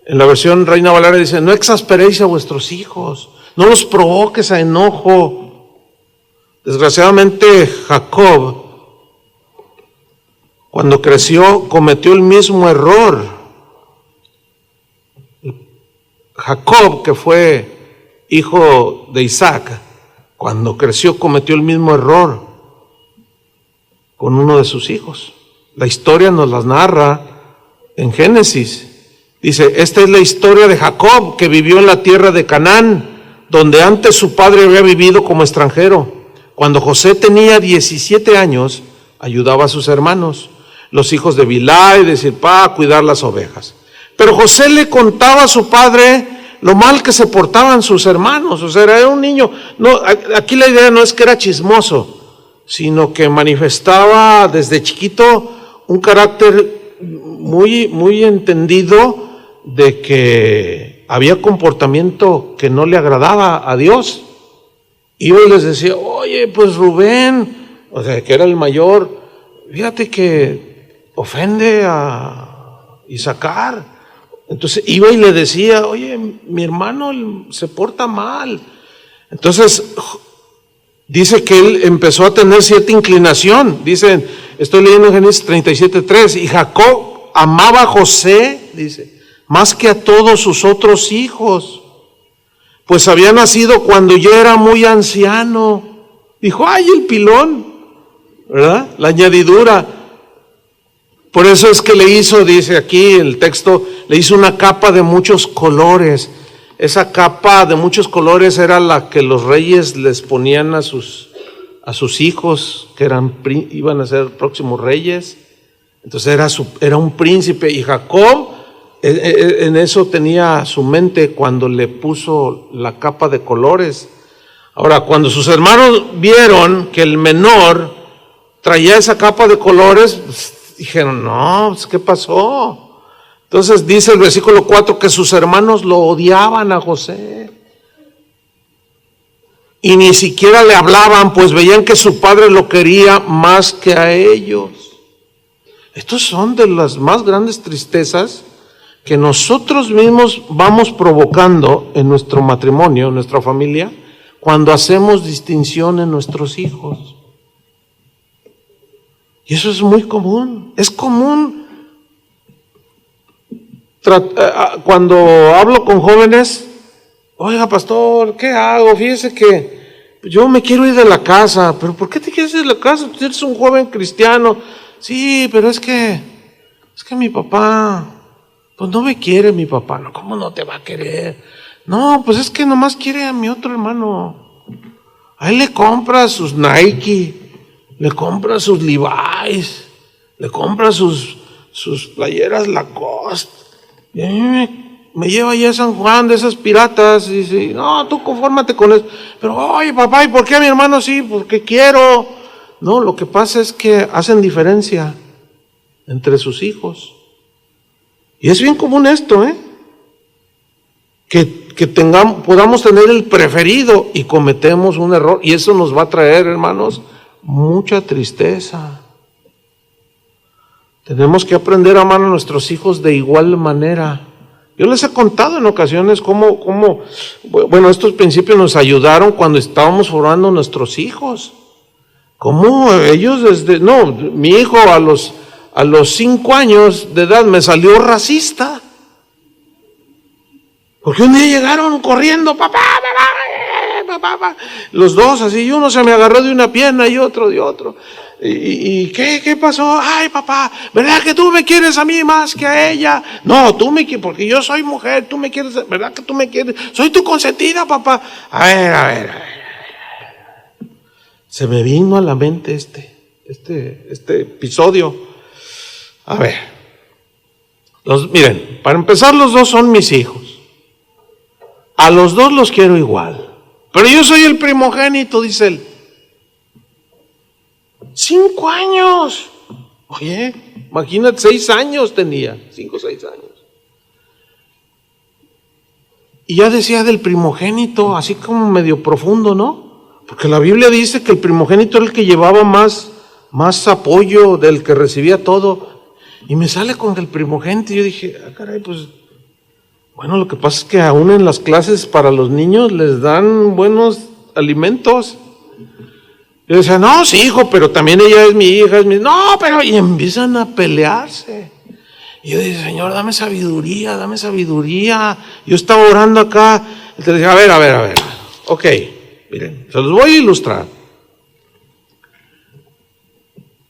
Speaker 1: En la versión Reina Valera dice, no exasperéis a vuestros hijos, no los provoques a enojo. Desgraciadamente Jacob, cuando creció, cometió el mismo error. Jacob, que fue hijo de Isaac, cuando creció cometió el mismo error con uno de sus hijos. La historia nos las narra en Génesis. Dice, esta es la historia de Jacob, que vivió en la tierra de Canaán, donde antes su padre había vivido como extranjero. Cuando José tenía 17 años, ayudaba a sus hermanos, los hijos de Bilhá y de Zilpá, a cuidar las ovejas. Pero José le contaba a su padre lo mal que se portaban sus hermanos. O sea, era un niño. No, aquí la idea no es que era chismoso, sino que manifestaba desde chiquito un carácter muy entendido de que había comportamiento que no le agradaba a Dios. Y hoy les decía, oye, pues Rubén, o sea, que era el mayor, fíjate que ofende a Isaacar. Entonces iba y le decía, oye, mi hermano se porta mal. Entonces dice que él empezó a tener cierta inclinación. Dicen, estoy leyendo en Génesis 37:3, y Jacob amaba a José, dice, más que a todos sus otros hijos, pues había nacido cuando ya era muy anciano. Dijo, ay, el pilón, ¿verdad? La añadidura. Por eso es que le hizo, dice aquí el texto, le hizo una capa de muchos colores. Esa capa de muchos colores era la que los reyes les ponían a sus hijos, que iban a ser próximos reyes. Entonces era un príncipe, y Jacob en eso tenía su mente cuando le puso la capa de colores. Ahora, cuando sus hermanos vieron que el menor traía esa capa de colores, pues, dijeron, no, ¿qué pasó? Entonces dice el versículo 4 que sus hermanos lo odiaban a José y ni siquiera le hablaban, pues veían que su padre lo quería más que a ellos. Estos son de las más grandes tristezas que nosotros mismos vamos provocando en nuestro matrimonio, en nuestra familia, cuando hacemos distinción en nuestros hijos. Y eso es muy común. Es común. Cuando hablo con jóvenes, oiga, pastor, ¿qué hago? Fíjese que yo me quiero ir de la casa. ¿Pero por qué te quieres ir de la casa? Tú eres un joven cristiano. Sí, pero es que mi papá, pues no me quiere mi papá. No, ¿cómo no te va a querer? No, pues es que nomás quiere a mi otro hermano. A él le compra sus Nike, le compra sus Levi's, le compra sus playeras Lacoste. Y a mí me lleva allá a San Juan de esas piratas y dice, no, tú confórmate con eso. Pero, oye, papá, ¿y por qué a mi hermano sí? Porque quiero. No, lo que pasa es que hacen diferencia entre sus hijos. Y es bien común esto, que podamos tener el preferido y cometemos un error. Y eso nos va a traer, hermanos, mucha tristeza. Tenemos que aprender a amar a nuestros hijos de igual manera. Yo les he contado en ocasiones cómo estos principios nos ayudaron cuando estábamos formando nuestros hijos. Cómo ellos mi hijo a los 5 años de edad me salió racista. Porque un día llegaron corriendo, papá, los dos así, y uno se me agarró de una pierna y otro de otro. ¿Y qué pasó? Ay, papá, ¿verdad que tú me quieres a mí más que a ella? No, tú me quieres, porque yo soy mujer, tú me quieres, ¿verdad que tú me quieres? Soy tu consentida, papá. A ver. Se me vino a la mente este episodio. A ver, miren, para empezar, los dos son mis hijos. A los dos los quiero igual. Pero yo soy el primogénito, dice él. 5 años. Oye, imagínate, 6 años tenía. 5 o 6 años. Y ya decía del primogénito, así como medio profundo, ¿no? Porque la Biblia dice que el primogénito era el que llevaba más apoyo, del que recibía todo. Y me sale con el primogénito. Y yo dije, caray, pues... Bueno, lo que pasa es que aún en las clases para los niños les dan buenos alimentos. Yo decía, no, sí, hijo, pero también ella es mi hija, no, pero... Y empiezan a pelearse. Y yo dije, Señor, dame sabiduría. Yo estaba orando acá. Entonces dije, a ver. Ok, miren, se los voy a ilustrar.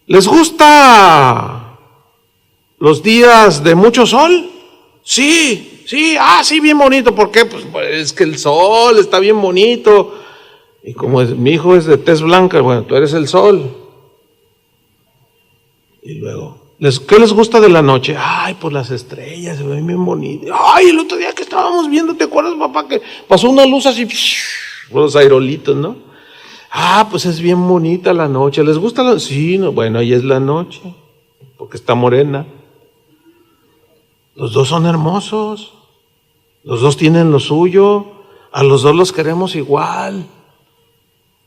Speaker 1: ¿Les gusta los días de mucho sol? Sí, bien bonito. ¿Por qué? Pues es que el sol está bien bonito. Y como mi hijo es de tez blanca, bueno, tú eres el sol. Y luego, ¿qué les gusta de la noche? Ay, pues las estrellas, se ven bien bonitas. Ay, el otro día que estábamos viendo, ¿te acuerdas, papá? Que pasó una luz así, los aerolitos, ¿no? Pues es bien bonita la noche. ¿Les gusta la noche? Sí, no, bueno, ahí es la noche, porque está morena. Los dos son hermosos, los dos tienen lo suyo, a los dos los queremos igual.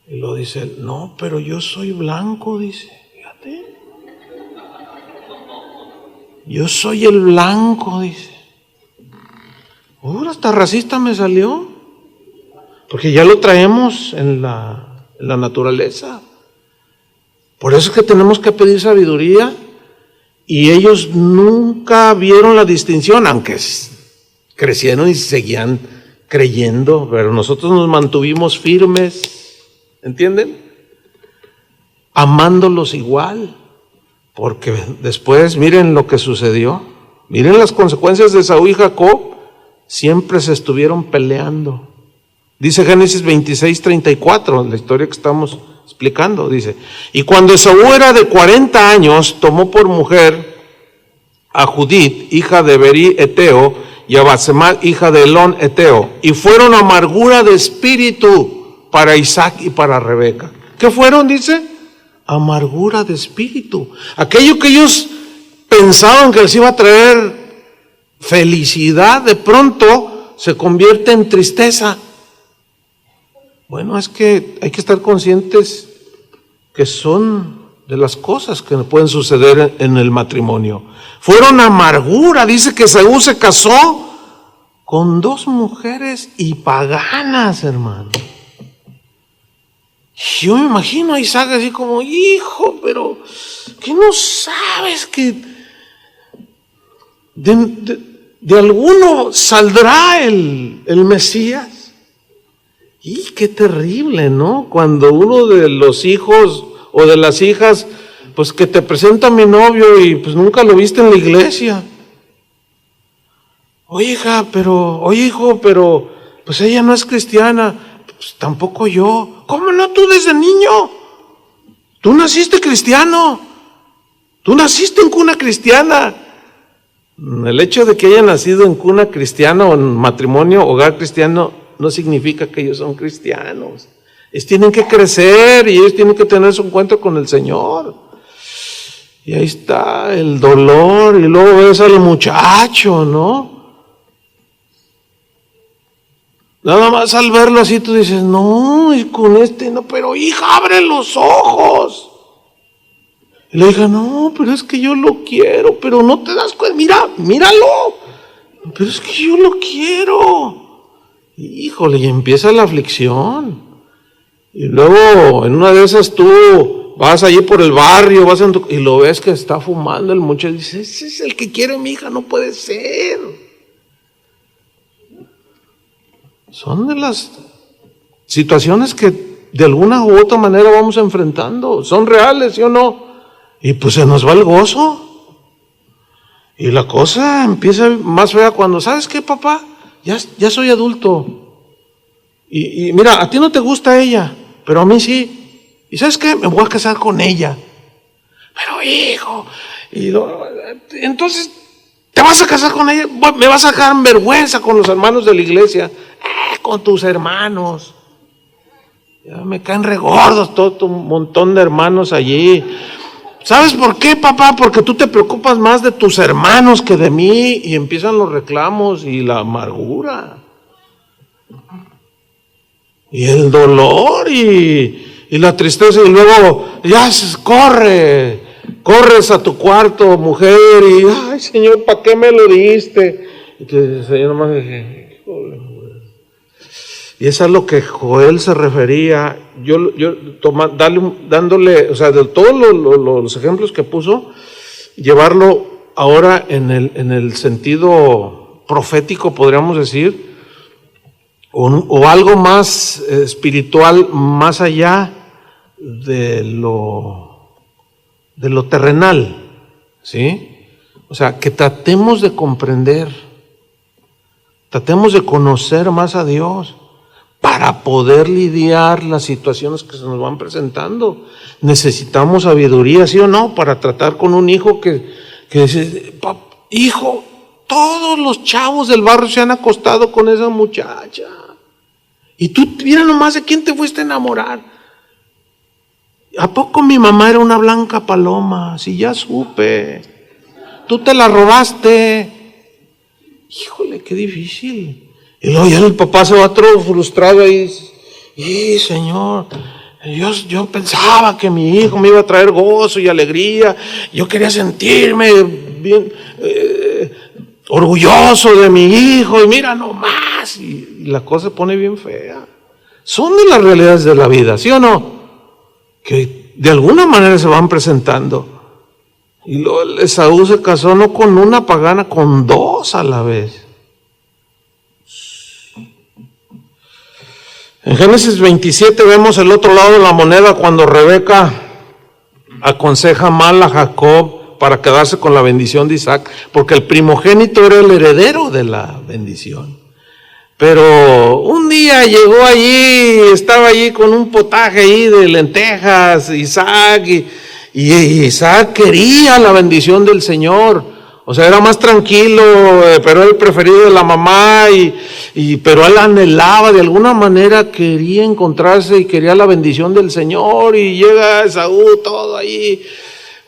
Speaker 1: Y lo dice él, no, pero yo soy blanco, dice, fíjate. Yo soy el blanco, dice. Hasta racista me salió, porque ya lo traemos en la naturaleza. Por eso es que tenemos que pedir sabiduría. Y ellos nunca vieron la distinción, aunque crecieron y seguían creyendo, pero nosotros nos mantuvimos firmes, ¿entienden? Amándolos igual. porque después miren lo que sucedió. Miren las consecuencias de Esaú y Jacob. Siempre se estuvieron peleando. Dice Génesis 26:34, la historia que estamos explicando, dice: y cuando Esaú era de 40 años, tomó por mujer a Judith, hija de Berí Eteo, y a Basemat, hija de Elón Eteo, y fueron amargura de espíritu para Isaac y para Rebeca. ¿Qué fueron? Dice, amargura de espíritu. Aquello que ellos pensaban que les iba a traer felicidad, de pronto se convierte en tristeza. Bueno, es que hay que estar conscientes que son de las cosas que pueden suceder en el matrimonio. Fueron amargura. Dice que Esaú se casó con 2 mujeres y paganas, hermano. Yo me imagino a Isaac así como, hijo, pero ¿qué no sabes que de alguno saldrá el Mesías? Y qué terrible, ¿no? Cuando uno de los hijos o de las hijas, pues que te presenta a mi novio y pues nunca lo viste en la iglesia. Oye, hija, oye, hijo, pero pues ella no es cristiana. Pues tampoco yo. ¿Cómo no? Tú desde niño. Tú naciste cristiano. Tú naciste en cuna cristiana. El hecho de que haya nacido en cuna cristiana o en matrimonio, hogar cristiano, no significa que ellos son cristianos. Ellos tienen que crecer y ellos tienen que tener su encuentro con el Señor. Y ahí está el dolor, y luego ves al muchacho, ¿no? Nada más al verlo así tú dices, no, y con este no, pero hija, abre los ojos. Y le dije, no, pero es que yo lo quiero, pero no te das cuenta, míralo, pero es que yo lo quiero. Híjole, y empieza la aflicción. Y luego, en una de esas tú vas allí por el barrio, y lo ves que está fumando el muchacho, y dices, ese es el que quiere mi hija, no puede ser. Son de las situaciones que de alguna u otra manera vamos enfrentando. Son reales, ¿sí o no? Y pues se nos va el gozo. Y la cosa empieza más fea cuando, ¿sabes qué, papá? Ya soy adulto. Y mira, a ti no te gusta ella, pero a mí sí. ¿Y sabes qué? Me voy a casar con ella. Pero hijo, entonces, ¿te vas a casar con ella? Me vas a dejar en vergüenza con los hermanos de la iglesia. Con tus hermanos. Ya me caen regordos todo un montón de hermanos allí. ¿Sabes por qué, papá? Porque tú te preocupas más de tus hermanos que de mí, y empiezan los reclamos y la amargura y el dolor y la tristeza, y luego ya corres a tu cuarto, mujer, y ay, Señor, ¿para qué me lo diste? Y el Señor nomás dije, y eso es a lo que Joel se refería. Dándole, o sea, de todos los ejemplos que puso, llevarlo ahora en el sentido profético, podríamos decir, o algo más espiritual, más allá de lo terrenal, ¿sí? O sea, que tratemos de comprender, tratemos de conocer más a Dios, para poder lidiar las situaciones que se nos van presentando. Necesitamos sabiduría, ¿sí o no? Para tratar con un hijo que dice, hijo, todos los chavos del barrio se han acostado con esa muchacha. Y tú, mira nomás de quién te fuiste a enamorar. ¿A poco mi mamá era una blanca paloma? Si ya supe. Tú te la robaste. Híjole, qué difícil. Y luego ya el papá se va todo frustrado ahí. Y Señor, yo pensaba que mi hijo me iba a traer gozo y alegría. Yo quería sentirme bien orgulloso de mi hijo. Y mira nomás. Y la cosa se pone bien fea. Son de las realidades de la vida, ¿sí o no? Que de alguna manera se van presentando. Y luego Esaú se casó no con una pagana, con 2 a la vez. En Génesis 27 vemos el otro lado de la moneda cuando Rebeca aconseja mal a Jacob para quedarse con la bendición de Isaac, porque el primogénito era el heredero de la bendición. Pero un día llegó allí, estaba allí con un potaje ahí de lentejas, Isaac, y Isaac quería la bendición del Señor. O sea, era más tranquilo, pero era el preferido de la mamá, pero él anhelaba, de alguna manera quería encontrarse y quería la bendición del Señor. Y llega Esaú todo ahí,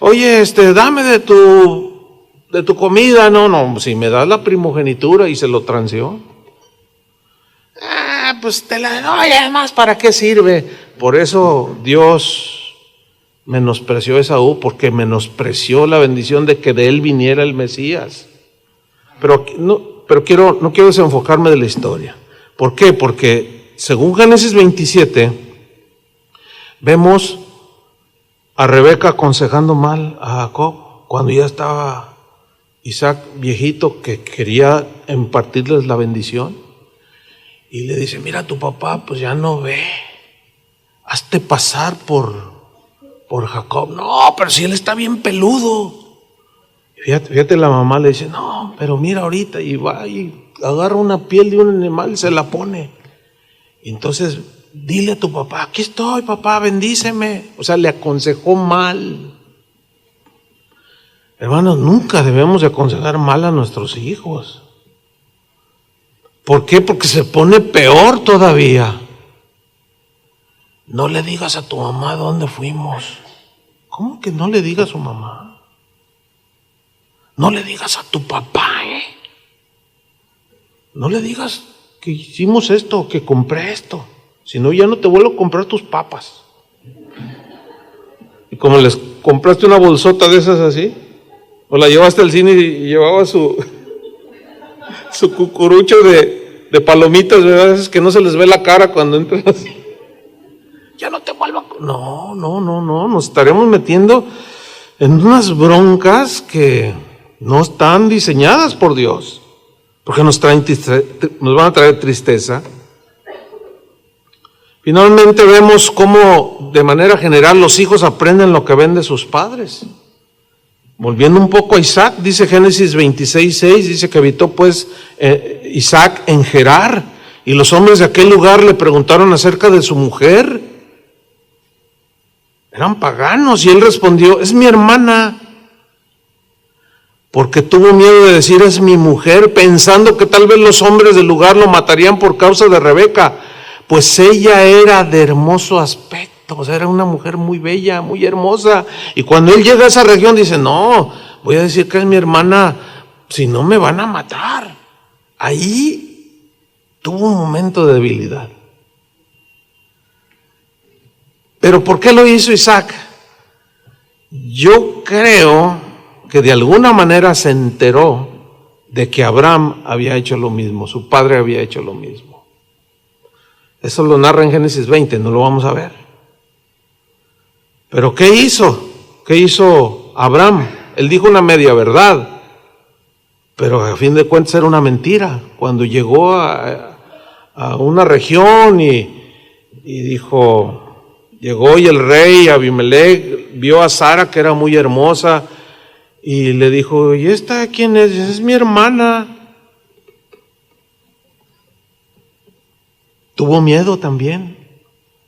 Speaker 1: oye, dame de tu comida. No, si me das la primogenitura, y se lo transeó. Pues te la doy, además, ¿para qué sirve? Por eso Dios menospreció a Esaú, porque menospreció la bendición de que de él viniera el Mesías. Pero no quiero desenfocarme de la historia. ¿Por qué? Porque según Génesis 27, vemos a Rebeca aconsejando mal a Jacob, cuando ya estaba Isaac viejito, que quería impartirles la bendición. Y le dice, mira, tu papá pues ya no ve, hazte pasar por Jacob. No, pero si él está bien peludo. Fíjate, la mamá le dice, no, pero mira ahorita, y va y agarra una piel de un animal y se la pone. Y entonces, dile a tu papá, aquí estoy, papá, bendíceme. O sea, le aconsejó mal. Hermanos, nunca debemos de aconsejar mal a nuestros hijos. ¿Por qué? Porque se pone peor todavía. No le digas a tu mamá dónde fuimos. ¿Cómo que no le digas a su mamá? No le digas a tu papá, No le digas que hicimos esto, que compré esto. Si no, ya no te vuelvo a comprar tus papas. Y como les compraste una bolsota de esas así, o la llevaste al cine y llevaba su cucurucho de palomitas, ¿verdad? Es que no se les ve la cara cuando entran así. Ya no te vuelvo a... No, nos estaremos metiendo en unas broncas que no están diseñadas por Dios, porque nos van a traer tristeza. Finalmente vemos cómo de manera general los hijos aprenden lo que ven de sus padres. Volviendo un poco a Isaac, dice Génesis 26:6, dice que habitó pues Isaac en Gerar, y los hombres de aquel lugar le preguntaron acerca de su mujer. Eran paganos, y él respondió, es mi hermana, porque tuvo miedo de decir es mi mujer, pensando que tal vez los hombres del lugar lo matarían por causa de Rebeca, pues ella era de hermoso aspecto. O sea, era una mujer muy bella, muy hermosa. Y cuando él llega a esa región dice, no, voy a decir que es mi hermana, si no me van a matar. Ahí tuvo un momento de debilidad. ¿Pero por qué lo hizo Isaac? Yo creo que de alguna manera se enteró de que Abraham había hecho lo mismo, su padre había hecho lo mismo. Eso lo narra en Génesis 20, no lo vamos a ver. Pero ¿qué hizo? ¿Qué hizo Abraham? Él dijo una media verdad, pero a fin de cuentas era una mentira. Cuando llegó a una región y dijo, llegó y el rey Abimelech vio a Sara, que era muy hermosa, y le dijo, ¿y esta quién es? Es mi hermana. Tuvo miedo también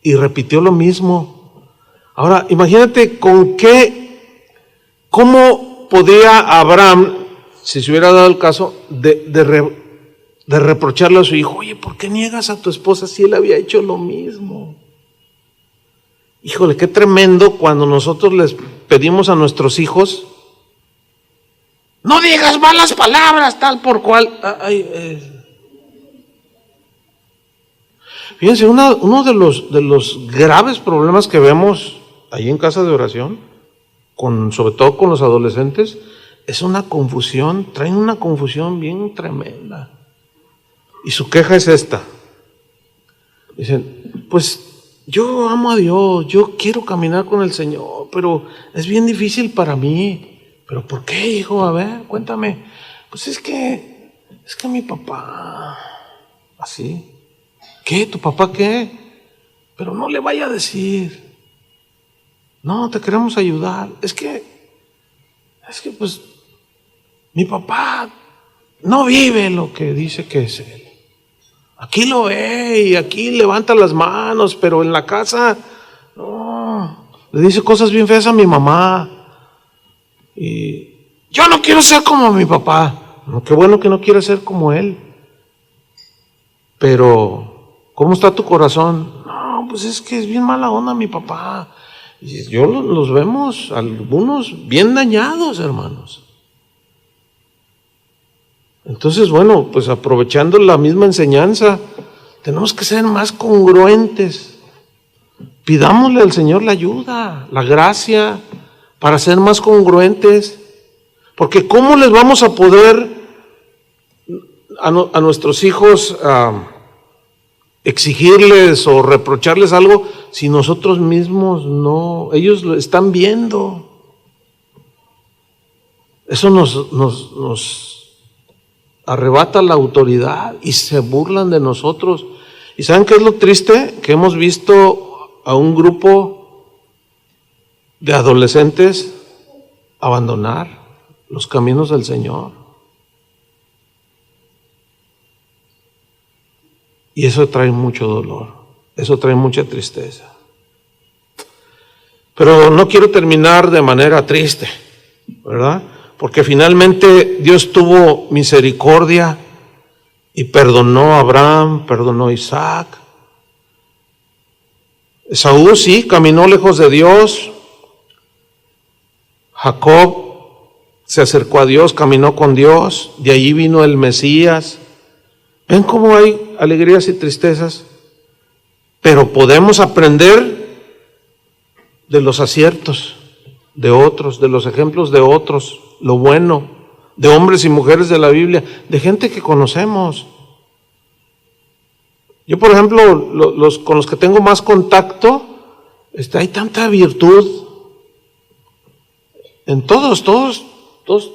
Speaker 1: y repitió lo mismo. Ahora, imagínate cómo podía Abraham, si se hubiera dado el caso, de reprocharle a su hijo, oye, ¿por qué niegas a tu esposa si él había hecho lo mismo? Híjole, qué tremendo cuando nosotros les pedimos a nuestros hijos, no digas malas palabras, tal por cual. Fíjense, uno de los graves problemas que vemos ahí en casa de oración, sobre todo con los adolescentes, es una confusión, traen una confusión bien tremenda. Y su queja es esta. Dicen, pues yo amo a Dios, yo quiero caminar con el Señor, pero es bien difícil para mí. ¿Pero por qué, hijo? A ver, cuéntame. Pues es que mi papá, así. ¿Qué? ¿Tu papá qué? Pero no le vaya a decir. No, te queremos ayudar. Es que pues mi papá no vive lo que dice que es él. Aquí lo ve y aquí levanta las manos, pero en la casa, no, le dice cosas bien feas a mi mamá. Y yo no quiero ser como mi papá. No, qué bueno que no quieres ser como él. Pero, ¿cómo está tu corazón? No, pues es que es bien mala onda mi papá. Y yo los vemos, algunos bien dañados, hermanos. Entonces, bueno, pues aprovechando la misma enseñanza, tenemos que ser más congruentes. Pidámosle al Señor la ayuda, la gracia, para ser más congruentes. Porque ¿cómo les vamos a poder a nuestros hijos exigirles o reprocharles algo si nosotros mismos no? Ellos lo están viendo. Eso nos arrebata la autoridad y se burlan de nosotros. ¿Y saben qué es lo triste? Que hemos visto a un grupo de adolescentes abandonar los caminos del Señor. Y eso trae mucho dolor, eso trae mucha tristeza. Pero no quiero terminar de manera triste, ¿verdad? Porque finalmente Dios tuvo misericordia y perdonó a Abraham, perdonó a Isaac. Esaú sí, caminó lejos de Dios. Jacob se acercó a Dios, caminó con Dios, de allí vino el Mesías. ¿Ven cómo hay alegrías y tristezas? Pero podemos aprender de los aciertos de otros, de los ejemplos de otros, lo bueno, de hombres y mujeres de la Biblia, de gente que conocemos. Yo, por ejemplo, con los que tengo más contacto, hay tanta virtud. En todos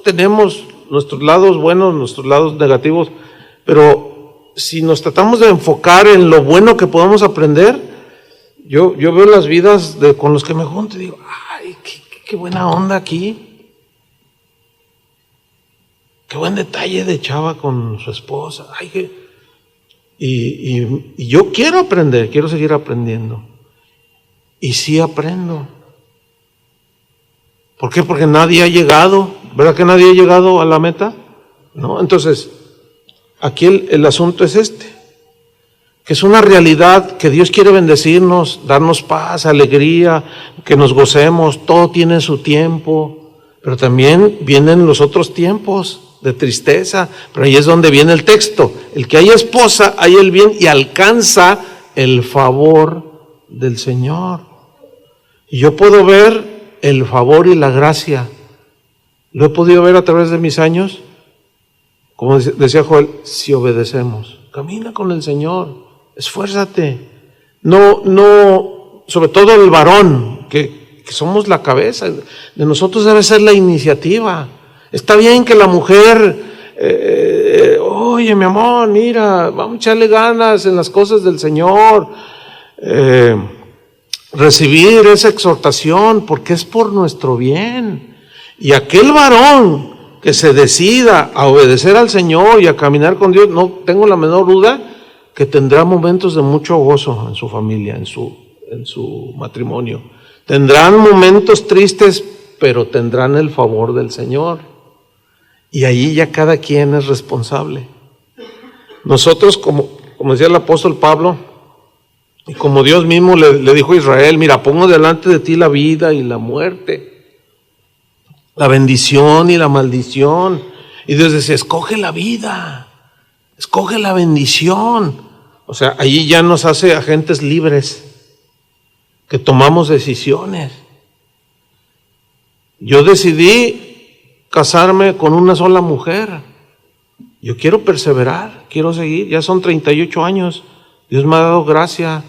Speaker 1: tenemos nuestros lados buenos, nuestros lados negativos, pero si nos tratamos de enfocar en lo bueno que podemos aprender, yo veo las vidas con los que me junto y digo, ay, qué buena onda aquí. Qué buen detalle de chava con su esposa. Ay, y yo quiero aprender, quiero seguir aprendiendo. Y sí aprendo. ¿Por qué? Porque nadie ha llegado. ¿Verdad que nadie ha llegado a la meta? ¿No? Entonces, aquí el asunto es que es una realidad que Dios quiere bendecirnos, darnos paz, alegría, que nos gocemos, todo tiene su tiempo, pero también vienen los otros tiempos de tristeza, pero ahí es donde viene el texto, el que haya esposa, haya el bien y alcanza el favor del Señor. Y yo puedo ver el favor y la gracia, lo he podido ver a través de mis años, como decía Joel, si obedecemos, camina con el Señor. Esfuérzate, no, sobre todo el varón, que somos la cabeza, de nosotros debe ser la iniciativa. Está bien que la mujer, oye mi amor, mira, vamos a echarle ganas en las cosas del Señor, recibir esa exhortación, porque es por nuestro bien. Y aquel varón que se decida a obedecer al Señor y a caminar con Dios, no tengo la menor duda que tendrá momentos de mucho gozo en su familia, en su matrimonio. Tendrán momentos tristes, pero tendrán el favor del Señor. Y allí ya cada quien es responsable. Nosotros, como decía el apóstol Pablo, y como Dios mismo le dijo a Israel, mira, pongo delante de ti la vida y la muerte, la bendición y la maldición. Y Dios decía, escoge la vida, escoge la bendición. O sea, allí ya nos hace agentes libres, que tomamos decisiones. Yo decidí casarme con una sola mujer. Yo quiero perseverar, quiero seguir. Ya son 38 años. Dios me ha dado gracia.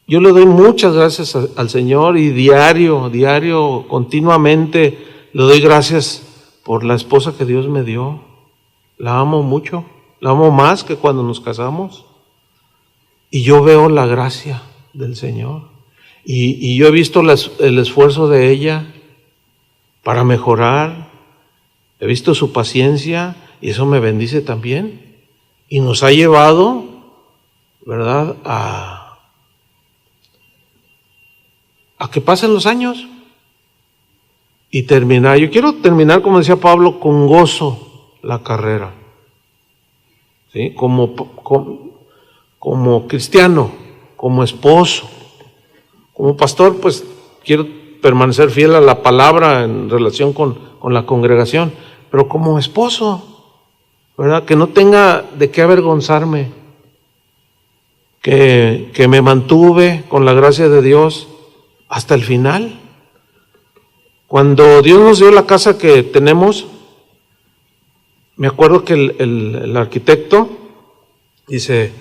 Speaker 1: Yo le doy muchas gracias al Señor y diario, continuamente le doy gracias por la esposa que Dios me dio. La amo mucho. La amo más que cuando nos casamos. Y yo veo la gracia del Señor. Y yo he visto el esfuerzo de ella para mejorar, he visto su paciencia y eso me bendice también. Y nos ha llevado, ¿verdad?, a que pasen los años y terminar. Yo quiero terminar, como decía Pablo, con gozo la carrera, ¿sí? Como cristiano, como esposo, como pastor, pues quiero permanecer fiel a la palabra en relación con la congregación, pero como esposo, ¿verdad?, que no tenga de qué avergonzarme, que me mantuve con la gracia de Dios hasta el final. Cuando Dios nos dio la casa que tenemos, me acuerdo que el arquitecto dice,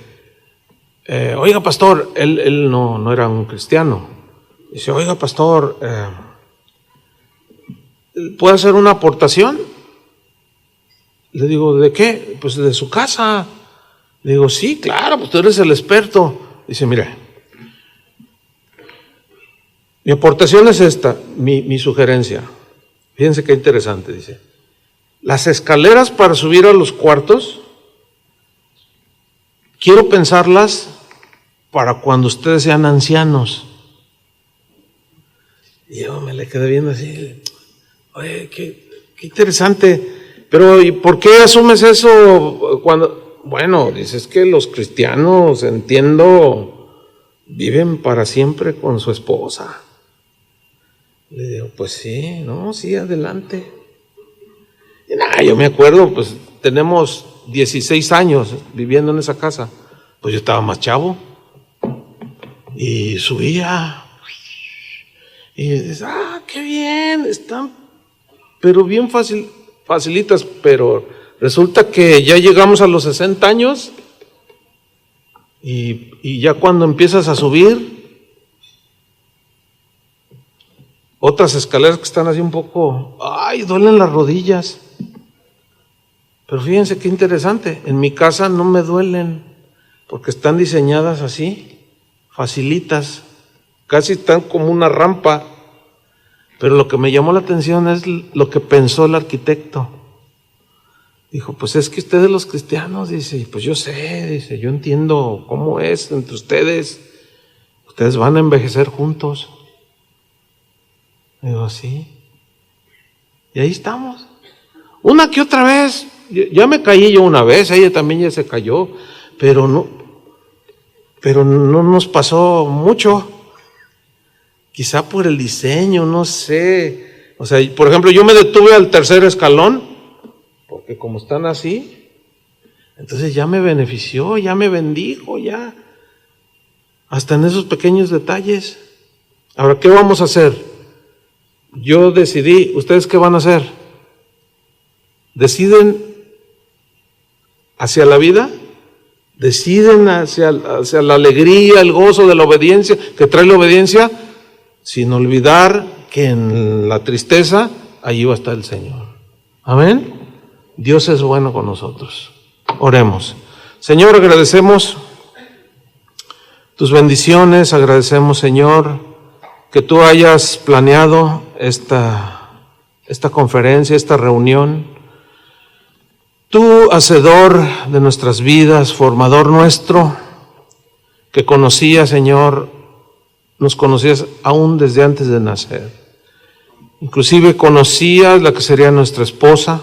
Speaker 1: oiga pastor, él no era un cristiano, dice, oiga pastor, ¿puede hacer una aportación? Le digo, ¿de qué? Pues de su casa. Le digo, sí, claro, pues tú eres el experto. Dice, mire, mi aportación es esta, mi sugerencia. Fíjense qué interesante, dice. Las escaleras para subir a los cuartos, quiero pensarlas para cuando ustedes sean ancianos. Y yo me le quedé viendo así, oye, qué interesante. Pero ¿y por qué asumes eso cuando? Bueno, dices que los cristianos, entiendo, viven para siempre con su esposa. Le digo, pues sí, no, sí, adelante. Y nada, yo me acuerdo, pues tenemos 16 años viviendo en esa casa. Pues yo estaba más chavo. Y subía. Y dices, qué bien, están, pero bien facilitas, pero resulta que ya llegamos a los 60 años y ya cuando empiezas a subir, otras escaleras que están así un poco, duelen las rodillas. Pero fíjense qué interesante, en mi casa no me duelen, porque están diseñadas así, facilitas, casi están como una rampa. Pero lo que me llamó la atención es lo que pensó el arquitecto. Dijo, pues es que ustedes los cristianos, dice, pues yo sé, dice, yo entiendo cómo es entre ustedes van a envejecer juntos. Digo, sí. Y ahí estamos. Una que otra vez, ya me caí yo una vez, ella también ya se cayó, pero no nos pasó mucho. Quizá por el diseño, no sé. O sea, por ejemplo, yo me detuve al tercer escalón, porque como están así, entonces ya me benefició, ya me bendijo, ya. Hasta en esos pequeños detalles. Ahora, ¿qué vamos a hacer? Yo decidí, ¿ustedes qué van a hacer? ¿Deciden hacia la vida? ¿Deciden hacia la alegría, el gozo de la obediencia, que trae la obediencia? Sin olvidar que en la tristeza, allí va a estar el Señor. Amén. Dios es bueno con nosotros. Oremos. Señor, agradecemos tus bendiciones, agradecemos, Señor, que tú hayas planeado esta conferencia, esta reunión. Tú, hacedor de nuestras vidas, formador nuestro, que conocías, Señor, nos conocías aún desde antes de nacer. Inclusive conocías la que sería nuestra esposa.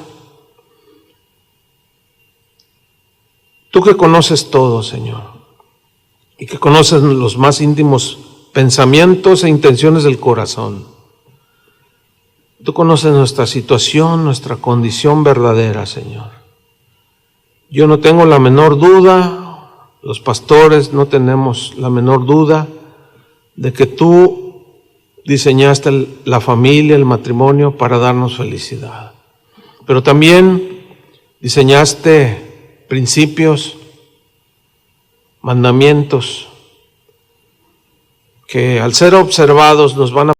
Speaker 1: Tú que conoces todo, Señor, y que conoces los más íntimos pensamientos e intenciones del corazón. Tú conoces nuestra situación, nuestra condición verdadera, Señor. Yo no tengo la menor duda, los pastores no tenemos la menor duda de que tú diseñaste la familia, el matrimonio para darnos felicidad. Pero también diseñaste principios, mandamientos que al ser observados nos van a